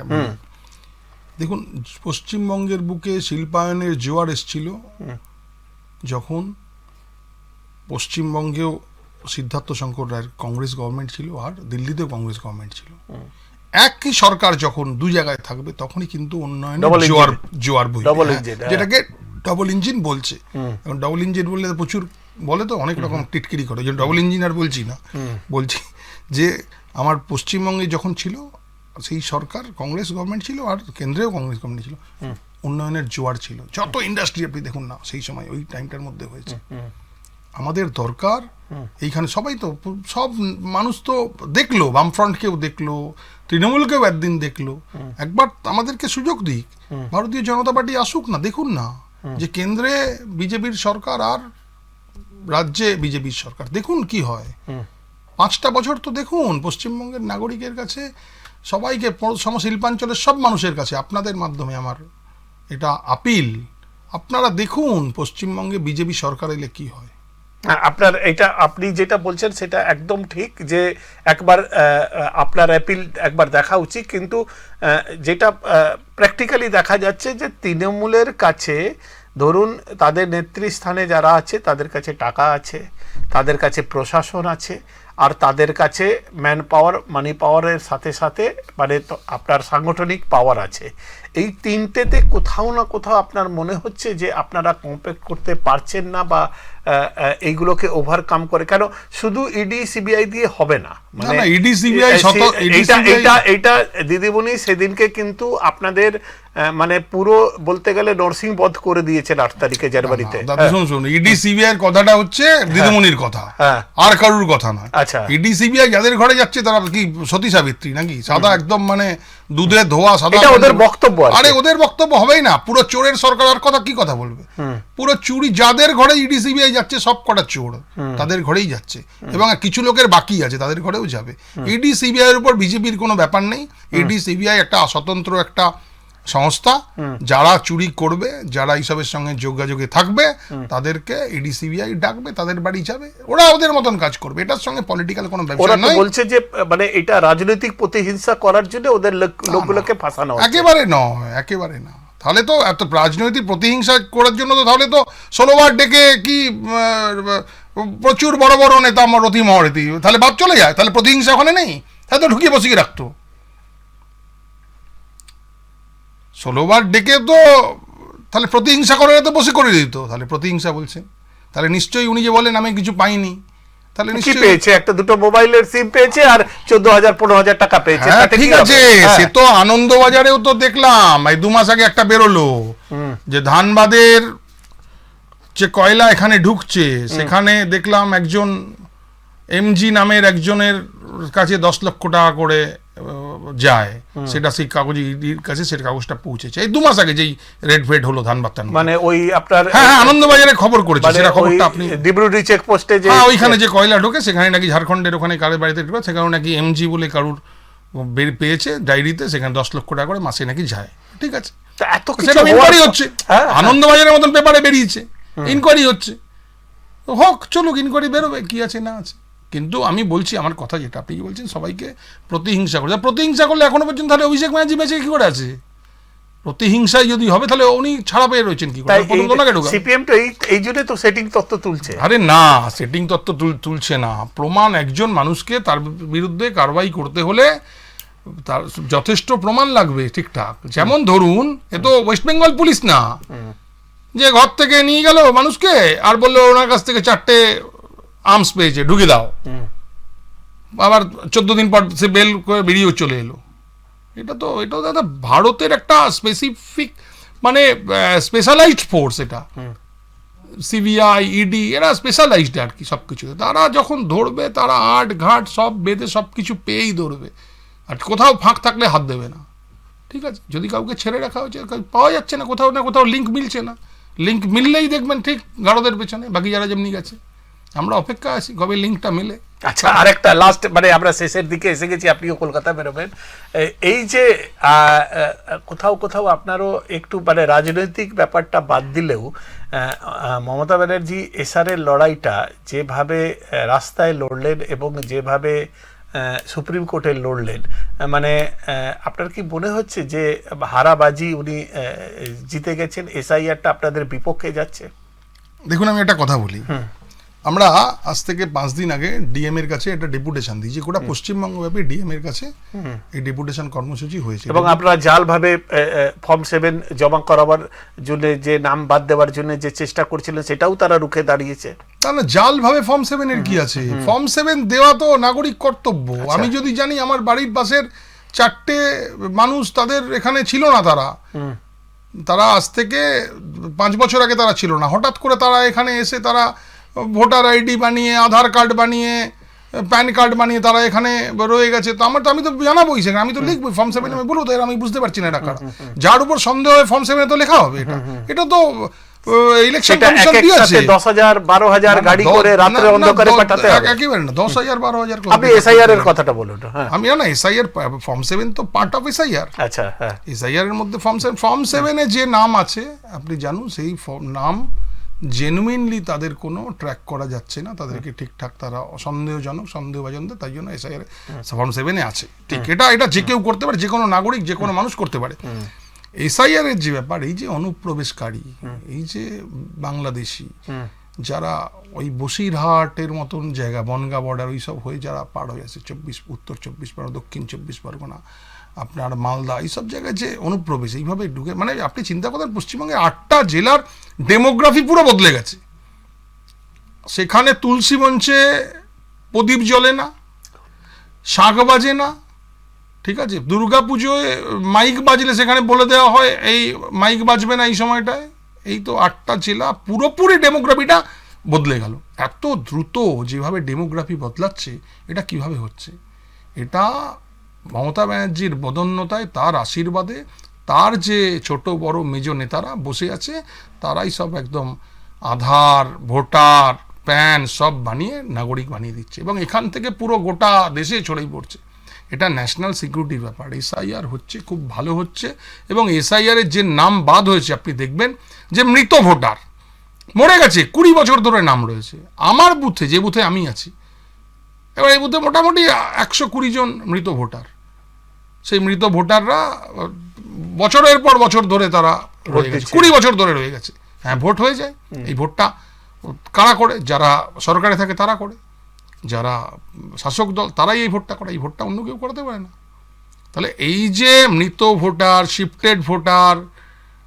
দেখুন, পশ্চিমবঙ্গের বুকে শিল্পায়নের জোয়ার এসেছিল যখন পশ্চিমবঙ্গেও সিদ্ধার্থ শঙ্কর রায়ের কংগ্রেস গভর্নমেন্ট ছিল, আর দিল্লিতেও কংগ্রেস গভর্নমেন্ট ছিল। একই সরকার যখন দু জায়গায় থাকবে, তখনই কিন্তু উন্নয়নের জোয়ার বইবে, যেটাকে ডবল ইঞ্জিন বলছে। এখন ডবল ইঞ্জিন বললে প্রচুর বলে, তো অনেক রকম টিটকিরি করে। যে ডবল ইঞ্জিন আর বলছি না, বলছি যে আমার পশ্চিমবঙ্গে যখন ছিল সেই সরকার কংগ্রেস গভর্নমেন্ট ছিল, আর কেন্দ্রেও কংগ্রেস গভর্নমেন্ট ছিল, উন্নয়নের জোয়ার ছিল। যত ইন্ডাস্ট্রি আপনি দেখুন না, সেই সময় ওই টাইমটার মধ্যে হয়েছে। আমাদের দরকার এইখানে সবাই তো, সব মানুষ তো দেখলো, বামফ্রন্টকেও দেখলো, তৃণমূলকেও একদিন দেখলো। একবার আমাদেরকে সুযোগ দিক, ভারতীয় জনতা পার্টি আসুক না, দেখুন না যে কেন্দ্রে বিজেপির সরকার আর রাজ্যে বিজেপির সরকার, দেখুন কি হয়। 5টা বছর তো দেখুন পশ্চিমবঙ্গের নাগরিকের কাছে, সবাইকে, শিল্পাঞ্চলের সব মানুষের কাছে আপনাদের মাধ্যমে আমার এটা আপিল, আপনারা দেখুন পশ্চিমবঙ্গে বিজেপি সরকার এলে কি হয়। আপনি যেটা বলছেন সেটা একদম ঠিক, যে একবার আপনার অ্যাপিল একবার দেখা উচিত। কিন্তু যেটা প্র্যাকটিক্যালি দেখা যাচ্ছে যে তৃণমূলের কাছে, ধরুন তাদের নেতৃস্থানে যারা আছে তাদের কাছে টাকা আছে, তাদের কাছে প্রশাসন আছে, আর তাদের কাছে ম্যান পাওয়ার, মানি পাওয়ারের সাথে সাথে মানে আপনার সাংগঠনিক পাওয়ার আছে। এই তিনটেতে কোথাও না কোথাও আপনার মনে হচ্ছে যে আপনারা কম্পেক্ট করতে পারছেন না, বা এইগুলোকে ওভারকাম করে? কেন শুধু ইডি সিবিআই দিয়ে হবে না, মানে ইডি সিবিআই এইটা দিদিমণি সেদিনকে কিন্তু আপনাদের মানে পুরো বলতে গেলে নরসিংবধ করে দিয়েছেন 8 তারিখে জানুয়ারিতে। শুনুন, ইডি সিবিআই এর কথাটা হচ্ছে দিদিমণির কথা, আর কারুর কথা নয়। আচ্ছা, ইডি সিবিআই যাদের ঘরে যাচ্ছে তারা কি সতী সাবিত্রী নাকি? সাদা একদম মানে দুধে ধোয়া সাদা, এটা ওদের বক্তব্য। আরে ওদের বক্তব্য হবেই না, পুরো চোরের সরকার আর কি কথা বলবে? পুরো চুরি যাদের ঘরে ইডি সিবিআই যাচ্ছে সব কটা চোর তাদের ঘরেই যাচ্ছে, এবং কিছু লোকের বাকি আছে তাদের ঘরেও যাবে। ইডি সিবিআই এর উপর বিজেপির কোনো ব্যাপার নেই। ইডি সিবিআই একটা স্বতন্ত্র একটা সংস্থা, যারা চুরি করবে, যারা এইসবের সঙ্গে যোগাযোগে থাকবে তাদেরকে ইডি সিবিআই ডাকবে, তাদের বাড়ি যাবে, ওরা ওদের মতন কাজ করবে। এটার সঙ্গে পলিটিক্যাল কোনো ব্যবসা নয়। বলছে যে মানে এটা রাজনৈতিক প্রতিহিংসা করার জন্য ওদের লোকগুলোকে ফাঁসানো হচ্ছে। একেবারে নয়, একেবারে না। তাহলে তো এত রাজনৈতিক প্রতিহিংসা করার জন্য তো তাহলে তো 16 বার ডেকে কি প্রচুর বড় বড় নেতা রথি মহারথী, তাহলে বাদ চলে যায়? তাহলে প্রতিহিংসা ওখানে নেই? তাহলে তো ঢুকিয়ে বসিয়ে রাখতো। 16 বার ডেকে তো তাহলে প্রতিহিংসা করে তো বসে করে দিত। তাহলে প্রতিহিংসা বলছে, তাহলে নিশ্চয়ই উনি যে বলেন আমি কিছু পাইনি, তাহলে নিশ্চয়ই পেয়েছে, একটা দুটো মোবাইলের সিম পেয়েছে আর 14,000-15,000 টাকা পেয়েছে। ঠিক আছে, সে তো আনন্দবাজারেও তো দেখলাম এই 2 মাস আগে একটা বেরোলো যে ধানবাদের যে কয়লা এখানে ঢুকছে, সেখানে দেখলাম একজন এমজি নামের একজনের কাছে 10 লক্ষ টাকা করে যায়, সেটা সেই কাগজ ইডির কাছে সেটা কাগজটা পৌঁছেছে এই 2 মাস আগে, যেই রেড ফেড হলো ধানবাদ। মানে ওই আপনার আনন্দবাজারে খবর করেছে, সেটা খবরটা আপনি ডিব্রুগড় চেকপোস্টে যে ওইখানে যে কয়লা ঢোকে সেখানে নাকি ঝাড়খণ্ডের ওখানে কারোর বাড়িতে ঢোকে, সেখানে নাকি এমজি বলে কারুর পেয়েছে ডায়েরিতে, সেখানে 10 লক্ষ টাকা করে মাসে নাকি যায়। ঠিক আছে, এত কিছু ইনকোয়ারি হচ্ছে, আনন্দবাজারের মতন পেপারে বেরিয়েছে, ইনকোয়ারি হচ্ছে, হোক, চলুক, ইনকোয়ারি বেরোবে, কি আছে না আছে। কিন্তু আমি বলছি, আমার কথা যেটা আপনি বলছেন সবাইকে প্রতিহিংসা করে, প্রতিহিংসা করলে এখনো পর্যন্ত তাহলে অভিষেক ব্যানার্জি বেঁচে কি করে আছে? প্রতিহিংসায় যদি হবে তাহলে উনি ছাড়া পেয়ে রয়েছেন কি করে? সিপিএম তো এই জন্য তো সেটিং তত্ত্ব তুলছে। আরে না, সেটিং তত্ত্ব তুলছে না, প্রমাণ। একজন মানুষকে তার বিরুদ্ধে কারবাই করতে হলে তার যথেষ্ট প্রমাণ লাগবে ঠিকঠাক। যেমন ধরুন, এ তো ওয়েস্ট বেঙ্গল পুলিশ না যে ঘর থেকে নিয়ে গেল মানুষকে আর বললো ওনার কাছ থেকে 4টে আর্মস পেয়েছে, ঢুকে দাও, আবার 14 দিন পর সে বেল করে বেরিয়েও চলে এলো। এটা দাদা ভারতের একটা স্পেসিফিক মানে স্পেশালাইজড ফোর্স, এটা সিবিআই, ইডি, এরা স্পেশালাইজড আর কি সবকিছু। তারা যখন ধরবে তারা আট ঘাট সব বেঁধে সব কিছু পেয়েই ধরবে, আর কোথাও ফাঁক থাকলে হাত দেবে না। ঠিক আছে, যদি কাউকে ছেড়ে রাখা হয়েছে, পাওয়া যাচ্ছে না কোথাও লিঙ্ক মিলছে না, লিঙ্ক মিললেই দেখবেন ঠিক গারদের পেছনে বাকি যারা যেমনি গেছে। আমরা অপেক্ষা আছি কবে লিঙ্কটা মিলে। আচ্ছা, আরেকটা লাস্ট, মানে আমরা শেষের দিকে এসে গেছি, আপনিও কলকাতা বেরোবেন। এই যে কোথাও আপনারও একটু মানে রাজনৈতিক ব্যাপারটা বাদ দিলেও মমতা ব্যানার্জি এসআরের লড়াইটা যেভাবে রাস্তায় লড়লেন এবং যেভাবে সুপ্রিম কোর্টে লড়লেন, মানে আপনার কি মনে হচ্ছে যে হারাবাজি উনি জিতে গেছেন, এসআইআরটা আপনাদের বিপক্ষে যাচ্ছে? দেখুন, আমি একটা কথা বলি, আমরা আজ থেকে 5 দিন আগে ডিএম এর কাছে একটা ডেপুটেশন দিয়েছি, গোটা পশ্চিমবঙ্গব্যাপী ডিএম এর কাছে এই ডেপুটেশন কর্মসূচি হয়েছে, এবং আপনারা জালভাবে ফর্ম 7 জমা করাবার জন্য যে নাম বাদ দেওয়ার জন্য যে চেষ্টা করছিলেন সেটাও তারা রুখে দাঁড়িয়েছে। তাহলে জালভাবে ফর্ম 7 এর কি আছে? ফর্ম 7 দেওয়া তো নাগরিক কর্তব্য। আমি যদি জানি আমার বাড়ির পাশের 4টে মানুষ তাদের এখানে ছিল না, তারা আজ থেকে 5 বছর আগে তারা ছিল না, হঠাৎ করে তারা এখানে এসে তারা ভোটার আইডি বানিয়ে, আধার কার্ড বানিয়ে, প্যান কার্ড বানিয়ে তারা এখানে রয়ে গেছে। তো আমি তো জানাবোই, সেখানে আমি তো লিখবো ফর্ম 7 আমি বলবো তো আমি বুঝতে পারছি না এটা কারা, যার উপর সন্দেহ হয় ফর্ম 7 তো লেখা হবে। এটা তো ইলেকশন কমিশন দিয়েছে 10,000-12,000 গাড়ি করে রাতে অন্ধকারে পাঠাতে হবে। একেবারে না, 10,000-12,000। আপনি এসআইআর এর কথাটা বলুন। আমি না, এসআইআর ফর্ম 7 তো পার্ট অফ এসআইআর। আচ্ছা, হ্যাঁ, এসআইআর এর মধ্যে ফর্ম 7 এ যে নাম আছে আপনি জানুন, সেই নাম জেনুইনলি তাদের কোনো ট্র্যাক করা যাচ্ছে না, তাদেরকে ঠিকঠাক তারা সন্দেহভাজনদের, তাই জন্য এসআইআর ফর্ম 7 এ আছে। ঠিক, এটা যে কেউ করতে পারে, যে কোনো নাগরিক, যে কোনো মানুষ করতে পারে। এসআইআর এর যে ব্যাপার, এই যে অনুপ্রবেশকারী, এই যে বাংলাদেশি যারা ওই বসিরহাটের মতন জায়গা, বনগাঁ বর্ডার ওই সব হয়ে যারা পার হয়ে আছে, উত্তর 24 পরগনা, দক্ষিণ 24 পরগনা, আপনার মালদা, এইসব জায়গায় যে অনুপ্রবেশ এইভাবে ঢুকে, মানে আপনি চিন্তা করেন পশ্চিমবঙ্গে 8টা জেলার ডেমোগ্রাফি পুরো বদলে গেছে। সেখানে তুলসী মঞ্চে প্রদীপ জ্বলে না, শাঁখ বাজে না, ঠিক আছে, দুর্গা পুজোয় মাইক বাজলে সেখানে বলে দেওয়া হয় এই মাইক বাজবে না এই সময়টায়। এই তো 8টা জেলা পুরোপুরি ডেমোগ্রাফিটা বদলে গেল। এত দ্রুত যেভাবে ডেমোগ্রাফি বদলাচ্ছে, এটা কিভাবে হচ্ছে? এটা মমতা ব্যানার্জির বদন্যতায়, তার আশীর্বাদে, তার যে ছোট বড় মেজ নেতারা বসে আছে, তারাই সব একদম আধার, ভোটার, প্যান সব বানিয়ে নাগরিক বানিয়ে দিচ্ছে, এবং এখান থেকে পুরো গোটা দেশে ছড়িয়ে পড়ছে। এটা ন্যাশনাল সিকিউরিটির ব্যাপার। এসআইআর হচ্ছে, খুব ভালো হচ্ছে, এবং এসআইআর এর যে নাম বাদ হয়েছে, আপনি দেখবেন যে মৃত ভোটার মরে গেছে, 20 বছর ধরে নাম রয়েছে। আমার বুথে, যে বুথে আমি আছি, এবার এই বুথে মোটামুটি 120 জন মৃত ভোটার। সেই মৃত ভোটাররা বছরের পর বছর ধরে তারা রয়ে গেছে, 20 বছর ধরে রয়ে গেছে। হ্যাঁ, ভোট হয়ে যায়। এই ভোটটা কারা করে? যারা সরকারে থাকে তারা করে, যারা শাসক দল তারাই এই ভোটটা করে, এই ভোটটা অন্য কেউ করাতে পারে না। তাহলে এই যে মৃত ভোটার, শিফটেড ভোটার,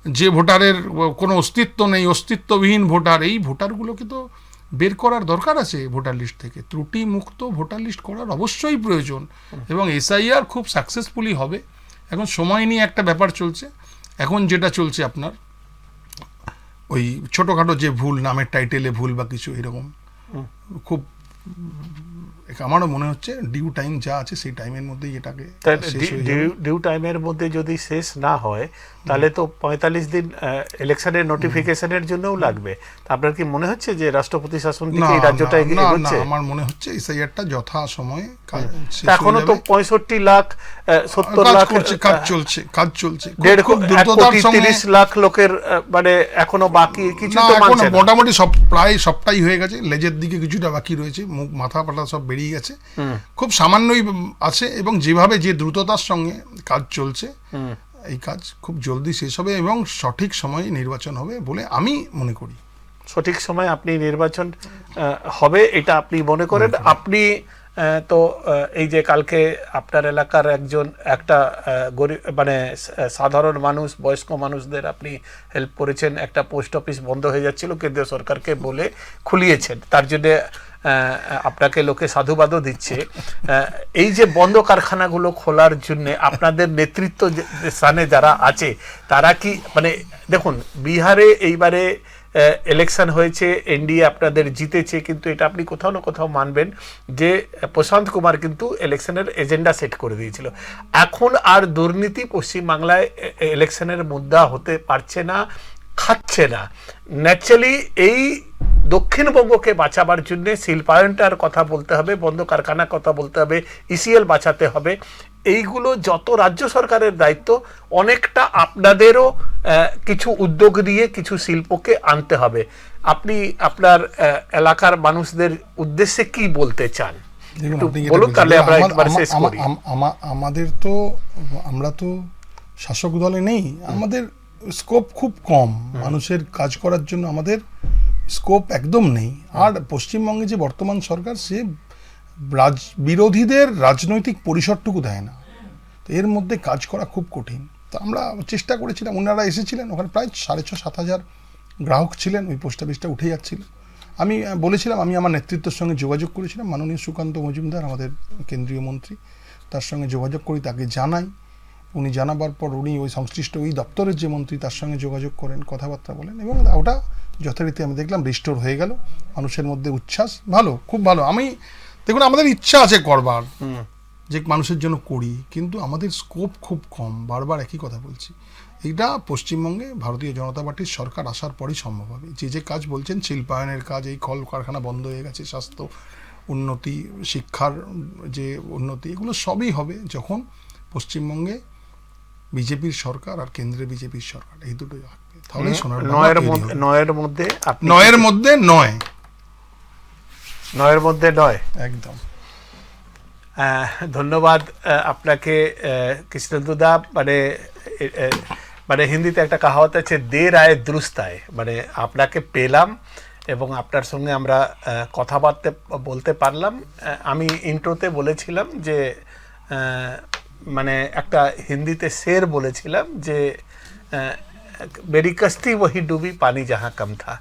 যে ভোটারের কোনো অস্তিত্ব নেই, অস্তিত্ববিহীন ভোটার, এই ভোটারগুলোকে তো বের করার দরকার আছে ভোটার লিস্ট থেকে। ত্রুটি মুক্ত ভোটার লিস্ট করার অবশ্যই প্রয়োজন, এবং এসআইআর খুব সাকসেসফুলি হবে। এখন সময় নিয়ে একটা ব্যাপার চলছে। এখন যেটা চলছে আপনার ওই ছোটোখাটো যে ভুল, নামের টাইটেলে ভুল বা কিছু এরকম, খুব আমারও মনে হচ্ছে ডিউ টাইম যা আছে সেই টাইমের মধ্যেই এটাকে ডিউ টাইমের মধ্যে যদি শেষ না হয়, তাহলে তো 45 দিন ইলেকশনের নোটিফিকেশনের জন্যও লাগবে। আপনার কি মনে হচ্ছে যে রাষ্ট্রপতি শাসন থেকে এই রাজ্যটা এগিয়ে যাচ্ছে? আমার মনে হচ্ছে এসআইআরটা যথা সময়ে এখনো তো 65 লাখ 70 লাখ কাজ চলছে, 1.30 লাখ লোকের মানে এখনো বাকি কিছু তো মানছে না। মোটামুটি সব প্রায় সবটাই হয়ে গেছে, লেজের দিকে কিছুটা বাকি রয়েছে, মুখ মাথা পাটা সব বেরিয়ে গেছে, খুব সামান্যই আছে, এবং যেভাবে যে দ্রুততার সঙ্গে কাজ চলছে, এই কাজ খুব জলদি শেষ হবে এবং সঠিক সময়ে নির্বাচন হবে বলে আমি মনে করি। সঠিক সময় আপনি নির্বাচন হবে এটা আপনি মনে করেন? আপনি তো এই যে কালকে আপনার এলাকার একটা গরিব মানে সাধারণ মানুষ, বয়স্ক মানুষদের আপনি হেল্প করেছেন। একটা পোস্ট অফিস বন্ধ হয়ে যাচ্ছিল, কেন্দ্রীয় সরকারকে বলে খুলিয়েছেন, তার জন্যে আপনাকে লোকে সাধুবাদও দিচ্ছে। এই যে বন্ধ কারখানাগুলো খোলার জন্য আপনাদের নেতৃত্ব স্থানে যারা আছে, তারা কি মানে দেখুন, বিহারে এইবারে ইলেকশন হয়েছে, এনডিএ আপনাদের জিতেছে, কিন্তু এটা আপনি কোথাও না কোথাও মানবেন যে প্রশান্ত কুমার কিন্তু ইলেকশনের এজেন্ডা সেট করে দিয়েছিল। এখন আর দুর্নীতি পশ্চিমবাংলায় ইলেকশনের মুদ্রা হতে পারছে না, খাচ্ছে না। ন্যাচারালি এই দক্ষিণবঙ্গকে বাঁচাবার জন্য শিল্পায়নটার কথা বলতে হবে, বন্ধ কারখানার কথা বলতে হবে, ইসিএল বাঁচাতে হবে। এইগুলো যত রাজ্য সরকারের দায়িত্ব, অনেকটা আপনাদেরও কিছু উদ্যোগ নিয়ে কিছু শিল্পকে আনতে হবে। আপনি আপনার এলাকার মানুষদের উদ্দেশ্যে কি বলতে চান বলুন, তাহলে আমরা একবার শেষ করি। আমাদের তো, আমরা তো শাসক দলে নেই, আমাদের স্কোপ খুব কম, মানুষের কাজ করার জন্য আমাদের স্কোপ একদম নেই। আর পশ্চিমবঙ্গে যে বর্তমান সরকার, সে বিরোধীদের রাজনৈতিক পরিসরটুকু দেয় না, তো এর মধ্যে কাজ করা খুব কঠিন। তো আমরা চেষ্টা করেছিলাম, ওনারা এসেছিলেন, ওখানে প্রায় 6,500-7 হাজার গ্রাহক ছিলেন, ওই পোস্ট অফিসটা উঠে যাচ্ছিল। আমি বলেছিলাম, আমি আমার নেতৃত্বের সঙ্গে যোগাযোগ করেছিলাম, মাননীয় সুকান্ত মজুমদার আমাদের কেন্দ্রীয় মন্ত্রী, তার সঙ্গে যোগাযোগ করি, তাকে জানাই। উনি জানাবার পর উনি ওই সংশ্লিষ্ট ওই দপ্তরের যে মন্ত্রী, তার সঙ্গে যোগাযোগ করেন, কথাবার্তা বলেন, এবং ওটা যথারীতি আমি দেখলাম রিস্টোর হয়ে গেল। মানুষের মধ্যে উচ্ছ্বাস, ভালো, খুব ভালো। দেখুন, আমাদের ইচ্ছা আছে করবার, যে মানুষের জন্য করি, কিন্তু আমাদের স্কোপ খুব কম, বারবার একই কথা বলছি। এইটা পশ্চিমবঙ্গে ভারতীয় জনতা পার্টির সরকার আসার পরই সম্ভব হবে। যে কাজ বলছেন, শিল্পায়নের কাজ, এই কল কারখানা বন্ধ হয়ে গেছে, স্বাস্থ্য উন্নতি, শিক্ষার যে উন্নতি, এগুলো সবই হবে যখন পশ্চিমবঙ্গে বিজেপির সরকার আর কেন্দ্রে বিজেপির সরকার, এই দুটোই থাকবে। তাহলেই সোনার নয়ের মধ্যে নয় একদম। ধন্যবাদ আপনাকে কৃষ্ণেন্দুদা। মানে হিন্দিতে একটা কাহাওয়াত আছে, দের আয়ে দুরুস্ত আয়ে, মানে আপনাকে পেলাম এবং আপনার সঙ্গে আমরা কথাবার্তা বলতে পারলাম। আমি ইন্ট্রোতে বলেছিলাম যে মানে একটা হিন্দিতে শের বলেছিলাম যে মেরি কস্তি ওহি ডুবি পানি যাহা কম থা।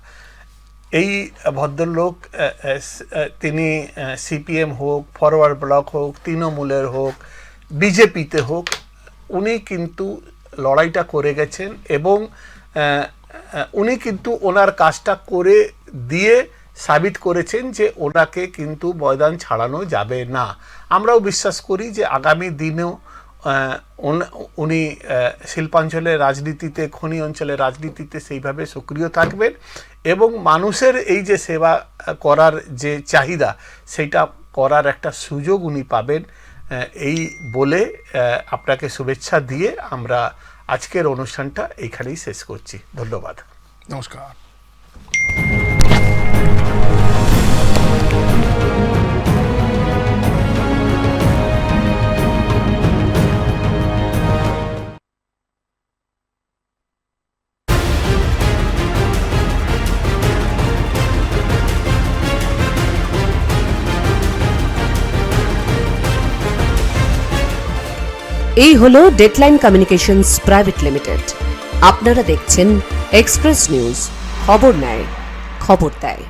এই ভদ্রলোক তিনি সিপিএম হোক, ফরওয়ার্ড ব্লক হোক, তৃণমূলের হোক, বিজেপিতে হোক, উনি কিন্তু লড়াইটা করে গেছেন এবং উনি কিন্তু ওনার কাজটা করে দিয়ে সাবিত করেছেন যে ওনাকে কিন্তু ময়দান ছাড়ানো যাবে না। আমরাও বিশ্বাস করি যে আগামী দিনেও উনি শিল্পাঞ্চলের রাজনীতিতে, খনি অঞ্চলের রাজনীতিতে সেইভাবে সক্রিয় থাকবেন এবং মানুষের এই যে সেবা করার যে চাহিদা সেইটা করার একটা সুযোগ উনি পাবেন। এই বলে আপনাকে শুভেচ্ছা দিয়ে আমরা আজকের অনুষ্ঠানটা এইখানেই শেষ করছি। ধন্যবাদ, নমস্কার। এই হলো ডেডলাইন কমিউনিকেশনস প্রাইভেট লিমিটেড। আপনারা দেখছেন এক্সপ্রেস নিউজ, খবর নেয়, খবর দেয়।